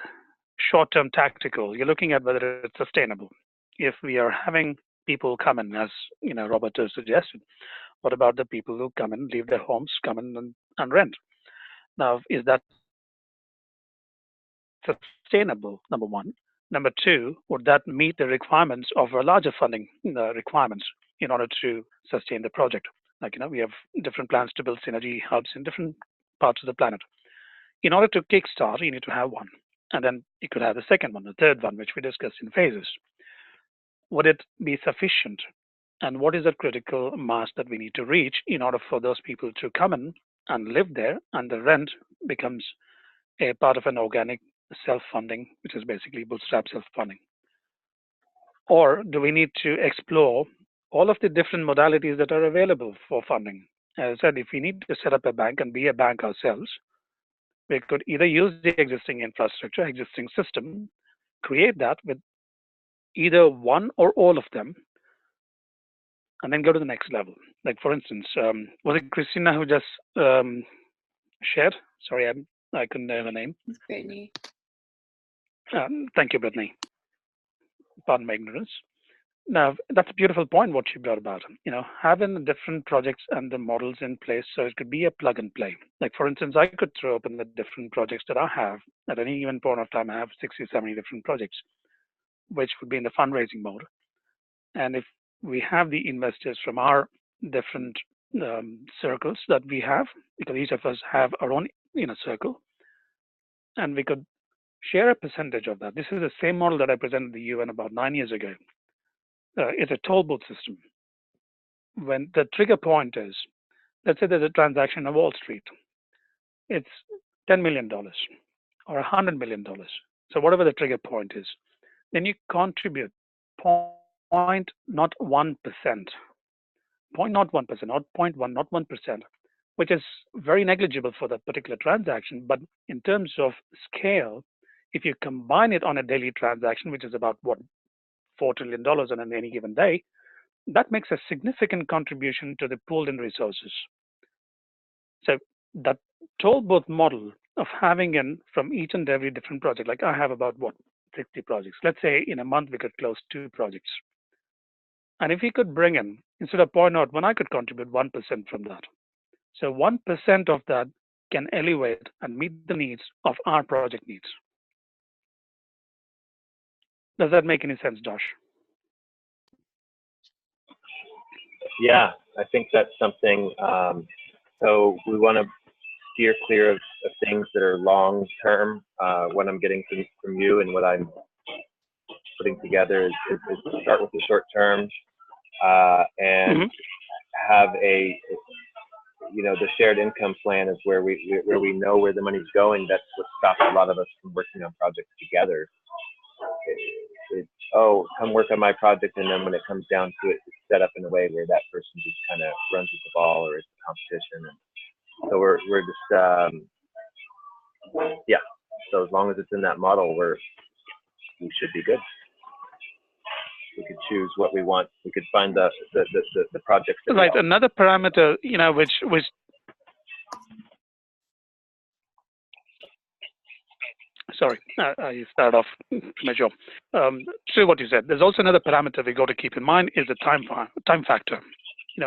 short-term tactical, you're looking at whether it's sustainable. If we are having people come in, as Robert has suggested, what about the people who come in, leave their homes, come in and rent? Now, is that sustainable? Number one. Number two, would that meet the requirements of our larger funding requirements in order to sustain the project? Like, we have different plans to build synergy hubs in different parts of the planet. In order to kickstart, you need to have one. And then you could have the second one, the third one, which we discussed in phases. Would it be sufficient? And what is that critical mass that we need to reach in order for those people to come in and live there, and the rent becomes a part of an organic self-funding, which is basically bootstrap self-funding? Or do we need to explore all of the different modalities that are available for funding? As I said, if we need to set up a bank and be a bank ourselves, we could either use the existing infrastructure, existing system, create that with either one or all of them, and then go to the next level. Like, for instance, was it Christina who just shared? Sorry, I couldn't know her name. It's Brittany. Thank you, Brittany. Pardon my ignorance. Now, that's a beautiful point what she brought about. Having the different projects and the models in place so it could be a plug and play. Like, for instance, I could throw open the different projects that I have At any given point of time, I have 60, 70 different projects, which would be in the fundraising mode. And if we have the investors from our different circles that we have, because each of us have our own inner circle, and we could share a percentage of that. This is the same model that I presented the UN about 9 years ago. It's a toll booth system. When the trigger point is, let's say there's a transaction on Wall Street, it's $10 million or $100 million. So whatever the trigger point is, then you contribute 0.01%, not 1%, not 0.1, not 1%, which is very negligible for that particular transaction. But in terms of scale, if you combine it on a daily transaction, which is about what, $4 trillion on any given day, that makes a significant contribution to the pooled in resources. So that toll booth model of having in from each and every different project, like I have about what, 60 projects. Let's say in a month we could close 2 projects. And if we could bring in, instead of 0.01, I could contribute 1% from that. So 1% of that can elevate and meet the needs of our project needs. Does that make any sense, Josh? Yeah, I think that's something. So we want to steer clear of things that are long term. What I'm getting from you and what I'm putting together is to start with the short term and have a, the shared income plan is where we know where the money's going. That's what stops a lot of us from working on projects together. It's, oh, come work on my project, and then when it comes down to it, it's set up in a way where that person just kind of runs with the ball, or it's a competition. And so we're just yeah. So as long as it's in that model, we should be good. We could choose what we want. We could find the projects. Right. Another parameter, which sorry, I started off my job. So what you said, there's also another parameter we got to keep in mind is the time factor.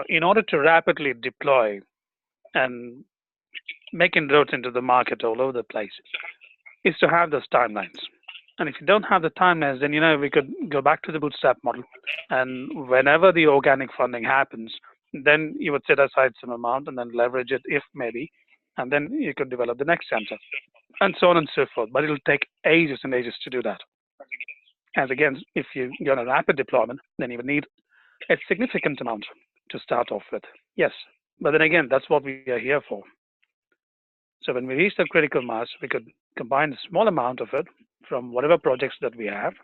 In order to rapidly deploy and make inroads into the market all over the place, is to have those timelines. And if you don't have the timelines, then we could go back to the bootstrap model, and whenever the organic funding happens, then you would set aside some amount and then leverage it if maybe, and then you could develop the next center, and so on and so forth. But it'll take ages and ages to do that. And again, if you're on a rapid deployment, then you would need a significant amount to start off with. Yes, but then again, that's what we are here for. So when we reach the critical mass, we could combine a small amount of it from whatever projects that we have.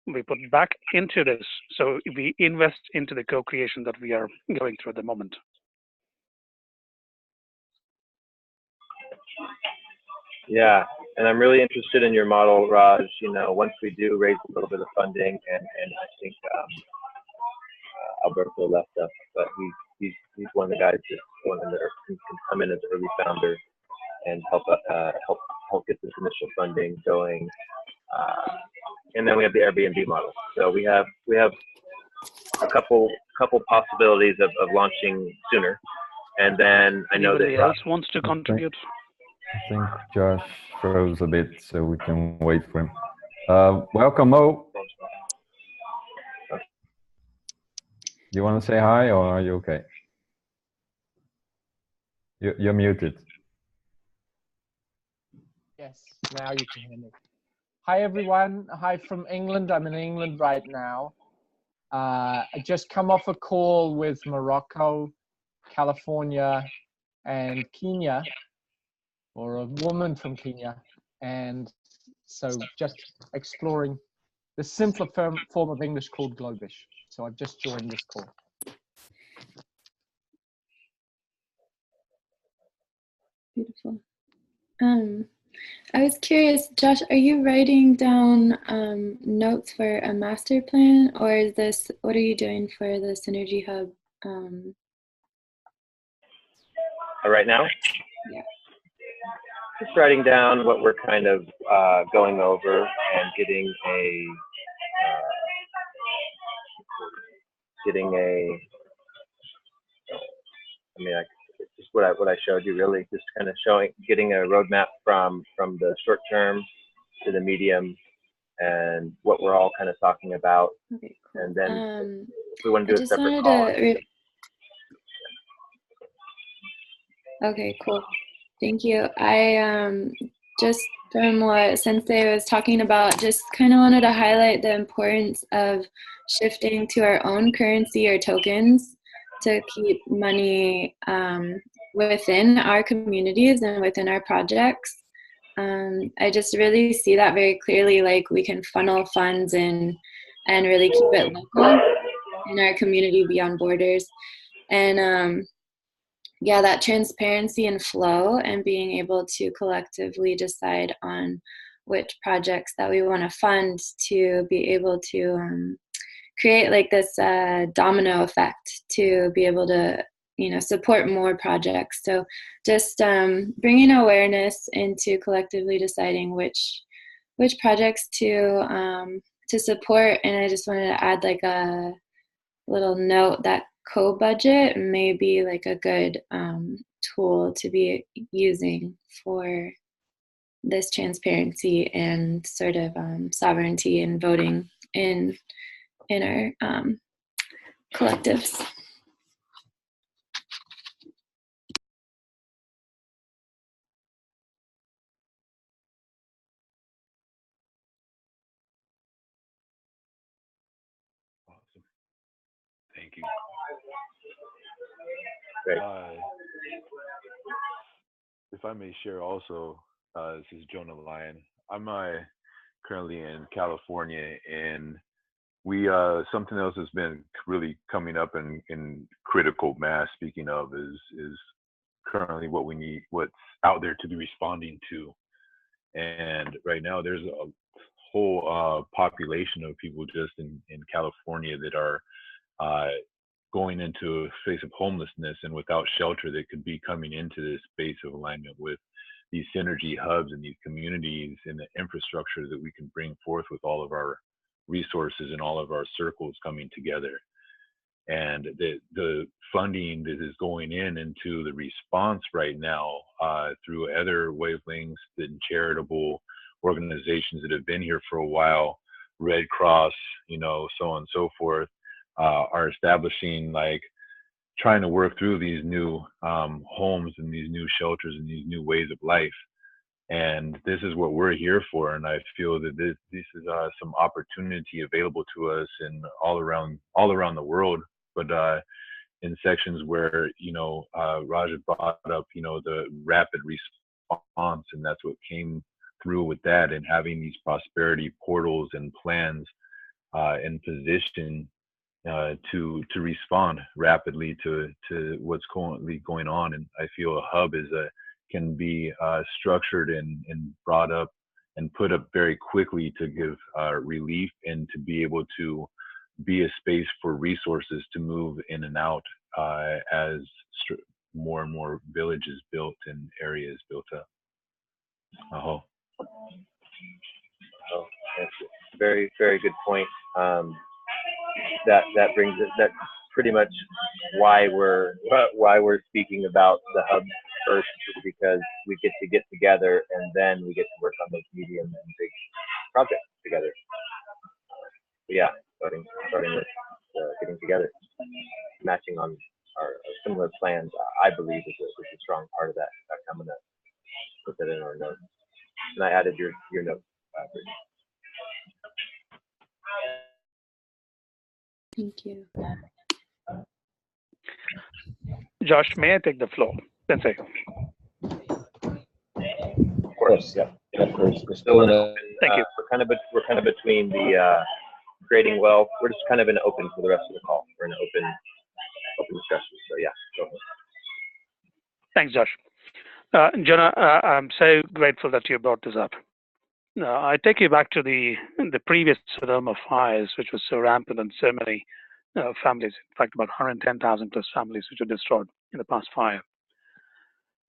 We put back into this, so we invest into the co-creation that we are going through at the moment. Yeah, and I'm really interested in your model, Raj. Once we do raise a little bit of funding, and I think Alberto left us, but he's one of the guys that can come in as an early founder and help get this initial funding going. And then we have the Airbnb model. So we have a couple possibilities of launching sooner. And then I know Anybody that else wants to contribute. I think Josh froze a bit, so we can wait for him. Welcome, Mo. You want to say hi, or are you okay? You're muted. Yes, now you can hear me. Hi, everyone. Hi from England. I'm in England right now. I just come off a call with Morocco, California, and Kenya, or a woman from Kenya. And so just exploring the simpler form of English called Globish. So I've just joined this call. Beautiful. I was curious, Josh, are you writing down notes for a master plan, or is this, what are you doing for the Synergy Hub? Right now? Yeah. Just writing down what we're kind of going over and getting a what I showed you, really, just kind of getting a roadmap from the short term to the medium, and what we're all kind of talking about. Okay, cool. And then if we want to I do a just separate wanted call. to okay, cool. Thank you. I just from what Sensei was talking about, just kind of wanted to highlight the importance of shifting to our own currency or tokens to keep money within our communities and within our projects. I just really see that very clearly, like we can funnel funds in and really keep it local in our community beyond borders. And yeah, that transparency and flow and being able to collectively decide on which projects that we want to fund to be able to create like this domino effect to be able to, you know, support more projects. So just bringing awareness into collectively deciding which projects to support. And I just wanted to add like a little note that co-budget may be like a good tool to be using for this transparency and sort of sovereignty and voting in our collectives. Awesome. Thank you. Great. If I may share also, this is Jonah Lyon. I'm currently in California, and we something else that's been really coming up in critical mass. Speaking of, is currently what we need, what's out there to be responding to. And right now, there's a whole population of people just in California that are going into a space of homelessness and without shelter, that could be coming into this space of alignment with these synergy hubs and these communities and the infrastructure that we can bring forth with all of our resources and all of our circles coming together. And the funding that is going into the response right now through other wavelengths and charitable organizations that have been here for a while, Red Cross, you know, so on and so forth, are establishing, like, trying to work through these new homes and these new shelters and these new ways of life. And this is what we're here for. And I feel that this is some opportunity available to us in all around the world, but in sections where, you know, Raja brought up, you know, the rapid response, and that's what came through with that, and having these prosperity portals and plans in position to respond rapidly to what's currently going on. And I feel a hub can be structured and brought up and put up very quickly to give relief, and to be able to be a space for resources to move in and out as more and more villages built and areas built up. Oh, that's a very, very good point. That brings it. That's pretty much why we're speaking about the hub first, is because we get together, and then we get to work on those medium and big projects together. But yeah, starting with getting together, matching on our similar plans, I believe is a strong part of that. In fact, I'm gonna put that in our notes. And I added your notes. Thank you. Josh, may I take the floor? Sensei. Of course, yeah. Of course. We're still in a. Thank you. We're kind of between the creating wealth. We're just kind of in open for the rest of the call. We're in open discussion. So yeah, go ahead. Thanks, Josh. Jonah, I'm so grateful that you brought this up. I take you back to the previous Sonoma fires, which was so rampant and so many families, in fact, about 110,000 plus families which were destroyed in the past fire.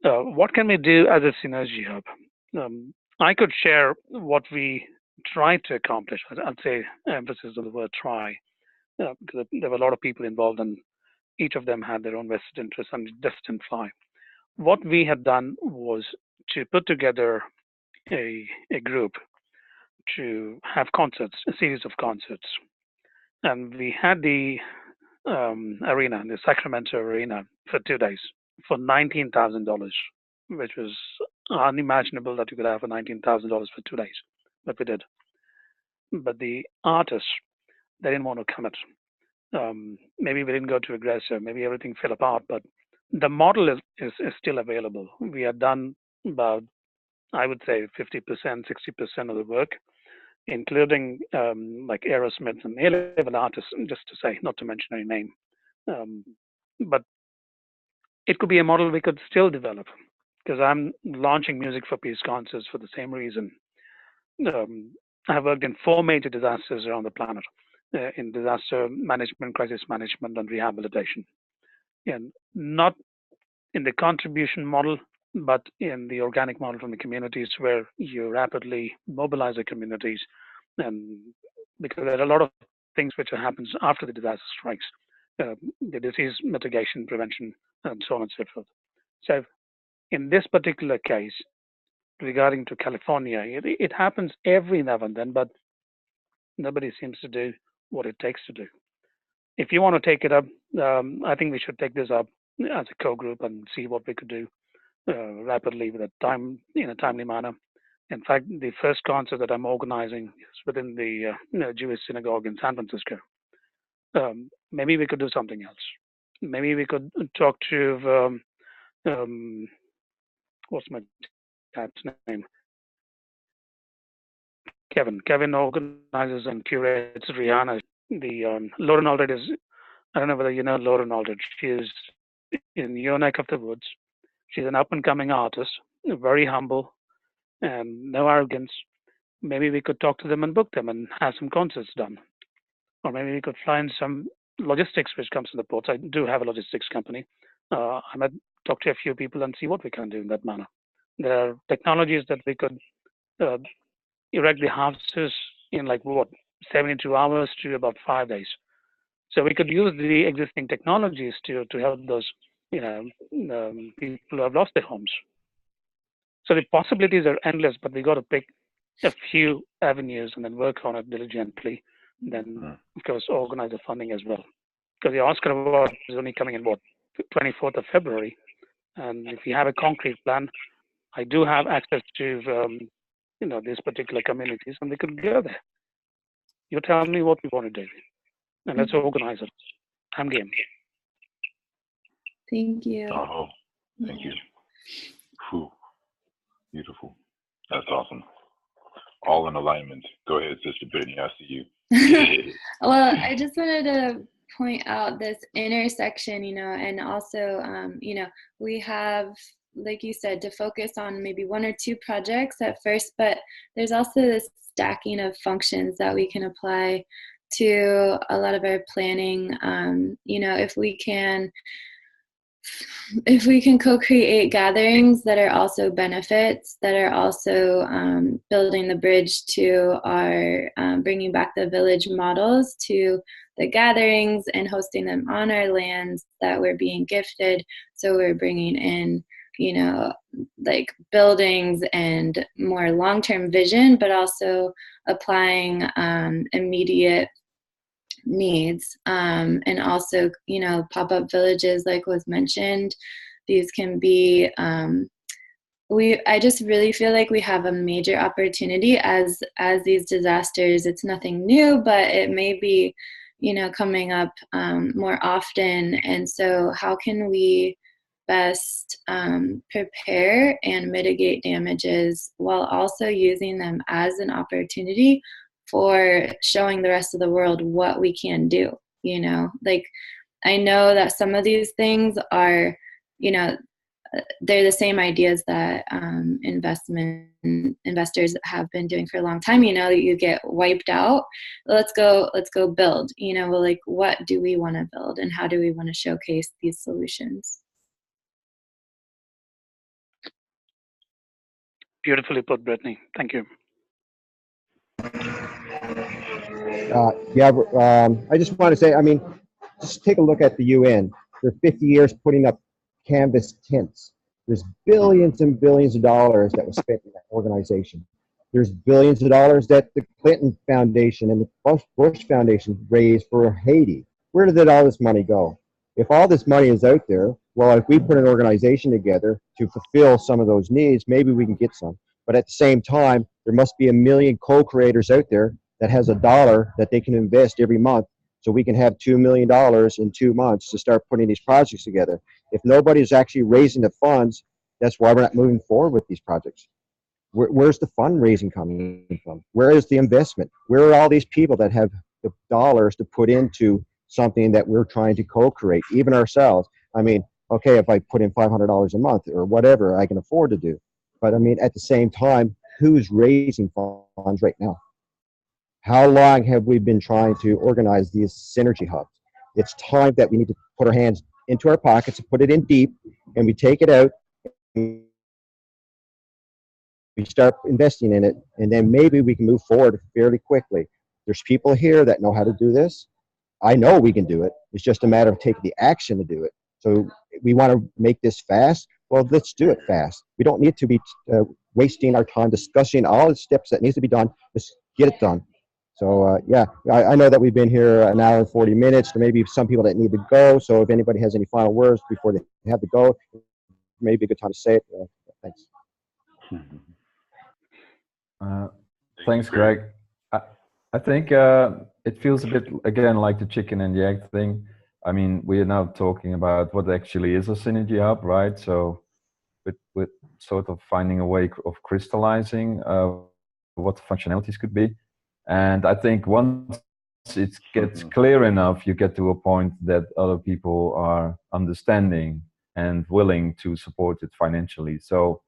What can we do as a synergy hub? I could share what we tried to accomplish. I'd say emphasis on the word try, because there were a lot of people involved, and each of them had their own vested interests, and it just didn't fly. what we had done was to put together a group to have concerts, a series of concerts. And we had the arena, the Sacramento arena, for 2 days for $19,000, which was unimaginable that you could have for $19,000 for 2 days, but we did. But the artists, they didn't want to commit. Maybe we didn't go too aggressive. Maybe everything fell apart, but the model is still available. We had done about, I would say, 50%, 60% of the work, including like Aerosmith and A-level artists, just to say, not to mention any name. But it could be a model we could still develop, because I'm launching Music for Peace concerts for the same reason. I've worked in 4 major disasters around the planet, in disaster management, crisis management, and rehabilitation. And not in the contribution model, but in the organic model from the communities, where you rapidly mobilize the communities, and because there are a lot of things which happens after the disaster strikes, the disease mitigation, prevention, and so on and so forth. So in this particular case, regarding to California, it happens every now and then, but nobody seems to do what it takes to do. If you want to take it up, I think we should take this up as a co-group and see what we could do rapidly in a timely manner. In fact, the first concert that I'm organizing is within the Jewish synagogue in San Francisco. Maybe we could do something else. Maybe we could talk to what's my dad's name? Kevin organizes and curates Rihanna. The Lauren Aldridge is, I don't know whether you know Lauren Aldridge. She is in your neck of the woods. She's an up-and-coming artist, very humble, and no arrogance. Maybe we could talk to them and book them and have some concerts done. Or maybe we could find some logistics which comes to the ports. I do have a logistics company. I might talk to a few people and see what we can do in that manner. There are technologies that we could erect the houses in 72 hours to about 5 days. So we could use the existing technologies to help those people who have lost their homes. So the possibilities are endless, but we got to pick a few avenues and then work on it diligently. Then, of course, organize the funding as well. Because the Oscar Award is only coming in 24th of February, and if you have a concrete plan, I do have access to these particular communities, and they could go there. You tell me what we want to do, and let's organize it. I'm game. Thank you. Oh, thank you. Whew. Beautiful. That's awesome. All in alignment. Go ahead, Sister Brittany. I see you. Well, I just wanted to point out this intersection, and also, we have, like you said, to focus on maybe 1 or 2 projects at first, but there's also this stacking of functions that we can apply to a lot of our planning. If we can co-create gatherings that are also benefits, that are also building the bridge to our bringing back the village models to the gatherings and hosting them on our lands that we're being gifted. So we're bringing in, buildings and more long-term vision, but also applying immediate needs, and also pop-up villages like was mentioned. These can be I just really feel like we have a major opportunity as these disasters. It's nothing new, but it may be coming up more often, and so how can we best prepare and mitigate damages while also using them as an opportunity for showing the rest of the world what we can do. I know that some of these things are, they're the same ideas that investors have been doing for a long time. You get wiped out. Let's go build. What do we want to build, and how do we want to showcase these solutions? Beautifully put, Brittany. Thank you. I just want to say, just take a look at the UN. They're 50 years putting up canvas tents. There's billions and billions of dollars that was spent in that organization. There's billions of dollars that the Clinton Foundation and the Bush Foundation raised for Haiti. Where did all this money go? If all this money is out there, well, if we put an organization together to fulfill some of those needs, maybe we can get some. But at the same time, there must be a million co-creators out there that has a dollar that they can invest every month, so we can have $2 million in 2 months to start putting these projects together. If nobody's actually raising the funds, that's why we're not moving forward with these projects. Where's the fundraising coming from? Where is the investment? Where are all these people that have the dollars to put into something that we're trying to co-create, even ourselves? I mean, okay, if I put in $500 a month or whatever I can afford to do. But I mean, at the same time, who's raising funds right now? How long have we been trying to organize these synergy hubs? It's time that we need to put our hands into our pockets and put it in deep, and we take it out, we start investing in it, and then maybe we can move forward fairly quickly. There's people here that know how to do this. I know we can do it. It's just a matter of taking the action to do it. So we want to make this fast. Well, let's do it fast. We don't need to be wasting our time discussing all the steps that needs to be done. Just get it done. So yeah, I know that we've been here an hour and 40 minutes. There may be some people that need to go. So if anybody has any final words before they have to go, maybe a good time to say it. Thanks. Thanks, Greg. I think it feels a bit, again, like the chicken and the egg thing. I mean, we are now talking about what actually is a Synergy Hub, right? So with sort of finding a way of crystallizing what the functionalities could be. And I think once it gets clear enough, you get to a point that other people are understanding and willing to support it financially. So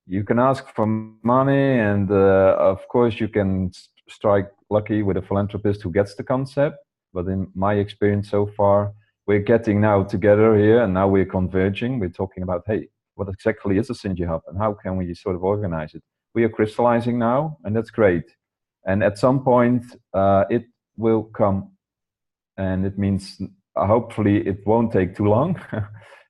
you can ask for money, and of course you can strike lucky with a philanthropist who gets the concept. But in my experience so far, we're getting now together here, and now we're converging. We're talking about, hey, what exactly is a Synergy Hub, and how can we sort of organize it? We are crystallizing now, and that's great. And at some point, it will come, and it means hopefully it won't take too long,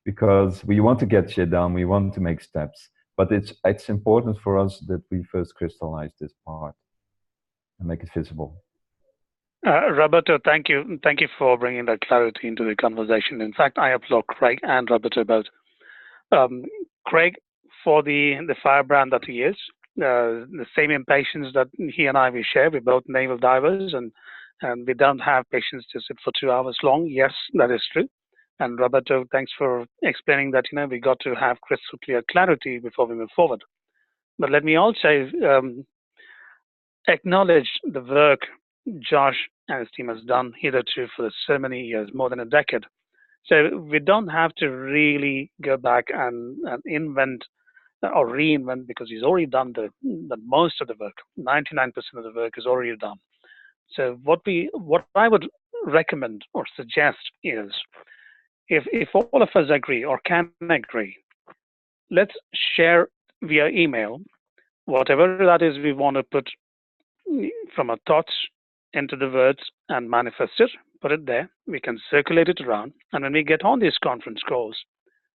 because we want to get shit done. We want to make steps, but it's important for us that we first crystallize this part and make it visible. Roberto, thank you. Thank you for bringing that clarity into the conversation. In fact, I applaud Craig and Roberto both. Craig, for the firebrand that he is, the same impatience that he and we share. We're both naval divers, and we don't have patience to sit for 2 hours long. Yes, that is true. And Roberto, thanks for explaining that, we got to have crystal clear clarity before we move forward. But let me also acknowledge the work Josh and his team has done hitherto for so many years, more than a decade. So we don't have to really go back and invent or reinvent, because he's already done the most of the work. 99% of the work is already done. So what I would recommend or suggest is, if all of us agree or can agree, let's share via email whatever that is we want to put from our thoughts into the words and manifest it, put it there. We can circulate it around, and when we get on these conference calls,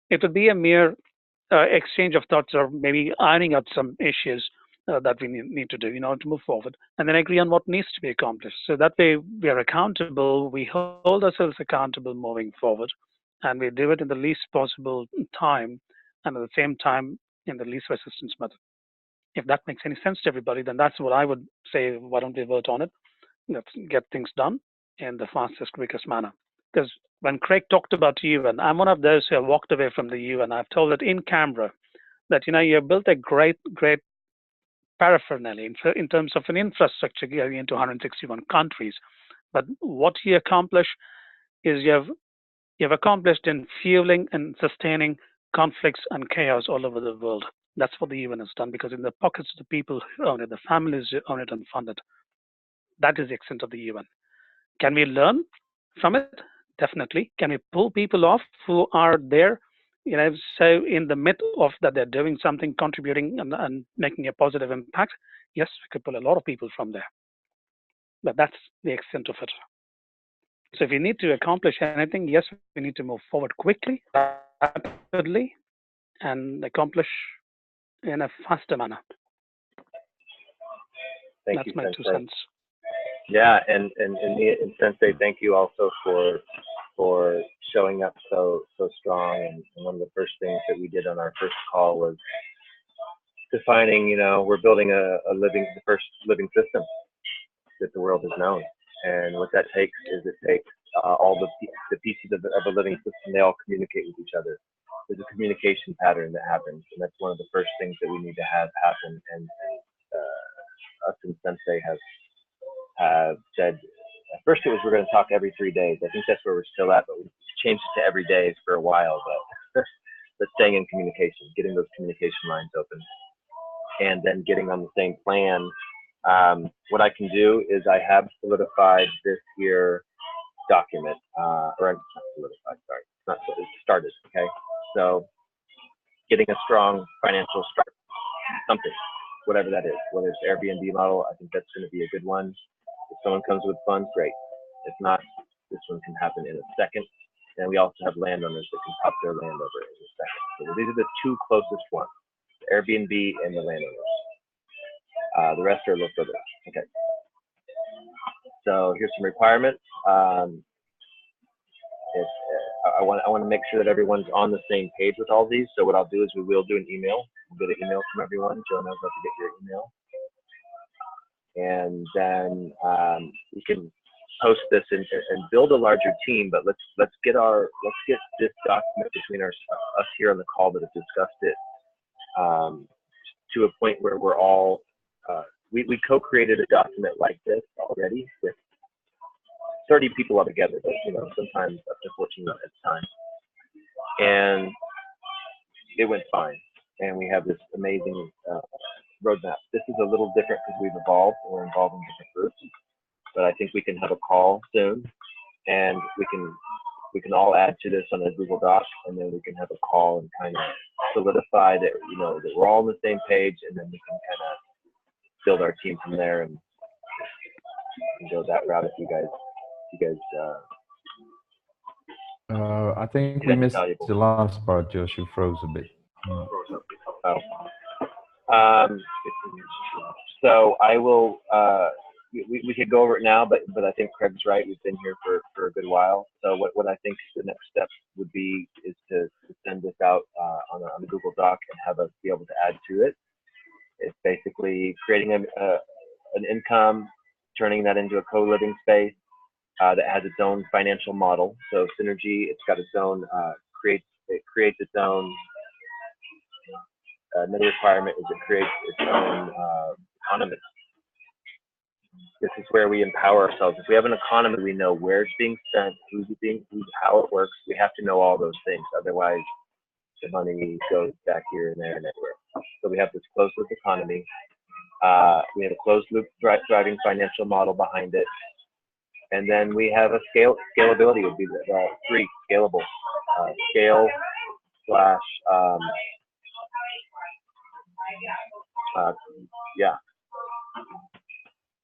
it would be a mere exchange of thoughts, or maybe ironing out some issues that we need to do in order to move forward, and then agree on what needs to be accomplished. So that way we are accountable, we hold ourselves accountable moving forward, and we do it in the least possible time, and at the same time in the least resistance method. If that makes any sense to everybody, then that's what I would say. Why don't we vote on it? Let's get things done in the fastest, quickest manner. Because when Craig talked about you, and I'm one of those who have walked away from the UN, I've told it in camera that you have built a great paraphernalia in terms of an infrastructure going into 161 countries. But what you accomplish is you've accomplished in fueling and sustaining conflicts and chaos all over the world. That's what the UN has done, because in the pockets of the people who own it, the families who own it and fund it, that is the extent of the UN. Can we learn from it? Definitely. Can we pull people off who are there, so in the midst of that they're doing something, contributing and making a positive impact? Yes, we could pull a lot of people from there. But that's the extent of it. So if we need to accomplish anything, yes, we need to move forward quickly, rapidly, and accomplish in a faster manner. Thank That's you, my 2 Sensei. cents. Yeah, and Sensei, thank you also for showing up so strong. And one of the first things that we did on our first call was defining, we're building the first living system that the world has known. And what that takes is it takes all the pieces of a living system, they all communicate with each other. There's a communication pattern that happens, and that's one of the first things that we need to have happen. And us and Sensei have said, at first it was we're going to talk every 3 days. I think that's where we're still at, but we changed it to every day for a while. But staying in communication, getting those communication lines open, and then getting on the same plan. What I can do is I have solidified this here document, or I'm not solidified, sorry, it's not it's started, okay? So getting a strong financial start, something, whatever that is, whether it's Airbnb model, I think that's going to be a good one. If someone comes with funds, great. If not, this one can happen in a second. And we also have landowners that can pop their land over in a second. So these are the 2 closest ones, the Airbnb and the landowners. The rest are a little further. Okay. So here's some requirements. I want to make sure that everyone's on the same page with all these. So what I'll do is we will do an email. We'll get an email from everyone. Jonah's about to get your email. And then we can post this and build a larger team. But let's get this document between us here on the call that have discussed it to a point where we're all we co-created a document like this already with 30 people all together, but sometimes up to 14 at a time. And it went fine. And we have this amazing roadmap. This is a little different because we've evolved and we're involving different groups. But I think we can have a call soon, and we can all add to this on a Google Doc, and then we can have a call and kind of solidify that that we're all on the same page, and then we can kind of build our team from there and go that route. If you guys. I think we missed the last part, Josh. You froze a bit. So I will. We could go over it now, but I think Craig's right. We've been here for a good while. So what I think the next step would be is to send this out on a Google Doc and have us be able to add to it. It's basically creating an income, turning that into a co-living space that has its own financial model. So Synergy, it's got its own it creates its own. Another requirement is it creates its own economy. This is where we empower ourselves. If we have an economy, we know where it's being spent, how it works. We have to know all those things. Otherwise, the money goes back here and there and everywhere. So we have this closed loop economy. We have a closed loop driving financial model behind it. And then we have a scalability would be the 3, scalable. Scale slash,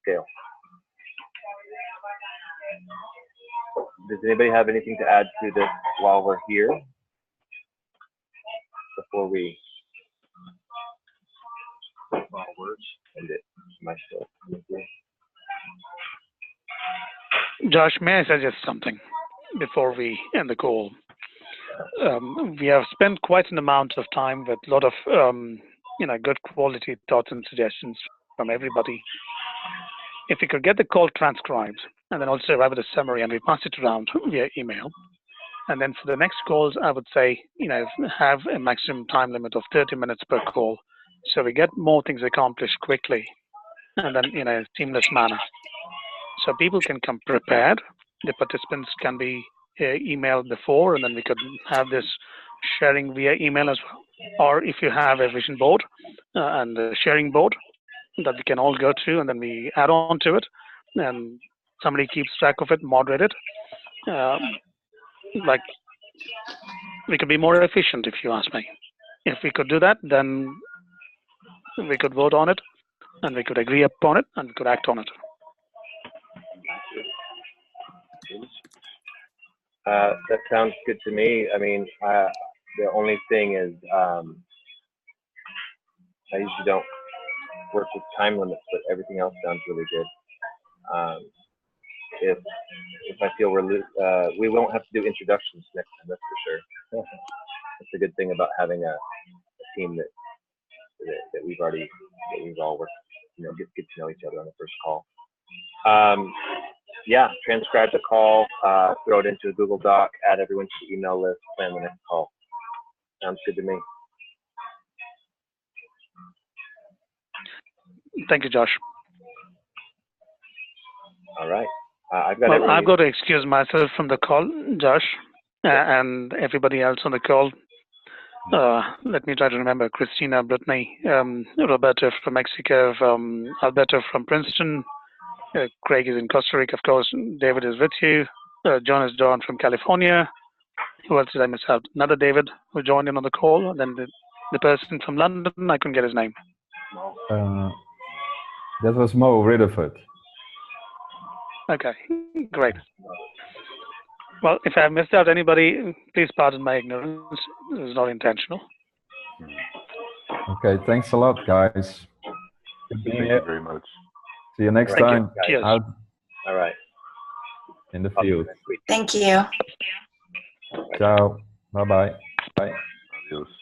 scale. Does anybody have anything to add to this while we're here? Before we end it. Am I still coming through? Josh, may I suggest something before we end the call? We have spent quite an amount of time with a lot of good quality thoughts and suggestions from everybody. If we could get the call transcribed and then also have a summary and we pass it around via email, and then for the next calls, I would say have a maximum time limit of 30 minutes per call, so we get more things accomplished quickly and then in a seamless manner. So people can come prepared. The participants can be emailed before, and then we could have this sharing via email as well. Or if you have a vision board and a sharing board that we can all go to, and then we add on to it, and somebody keeps track of it, moderate it. Like we could be more efficient, if you ask me. If we could do that, then we could vote on it, and we could agree upon it, and we could act on it. That sounds good to me. I mean, The only thing is, I usually don't work with time limits, but everything else sounds really good. If I feel we won't have to do introductions next time, that's for sure. That's a good thing about having a team that we've all worked, get to know each other on the first call. Yeah, transcribe the call, throw it into a Google Doc, add everyone to the email list, plan the next call. Sounds good to me. Thank you, Josh. All right. I've got to excuse myself from the call, Josh, and everybody else on the call. Let me try to remember: Christina, Brittany, Roberto from Mexico, Alberto from Princeton, Craig is in Costa Rica, of course. David is with you. John is John from California. Who else did I miss out? Another David who joined in on the call, and then the person from London. I couldn't get his name. That was Mo Ridderford. Okay, great. Well, if I missed out anybody, please pardon my ignorance. It was not intentional. Okay, thanks a lot, guys. Thank you very much. See you next time. Cheers. Out All right. in the field. Thank you. Ciao. Bye-bye. Bye. Adios.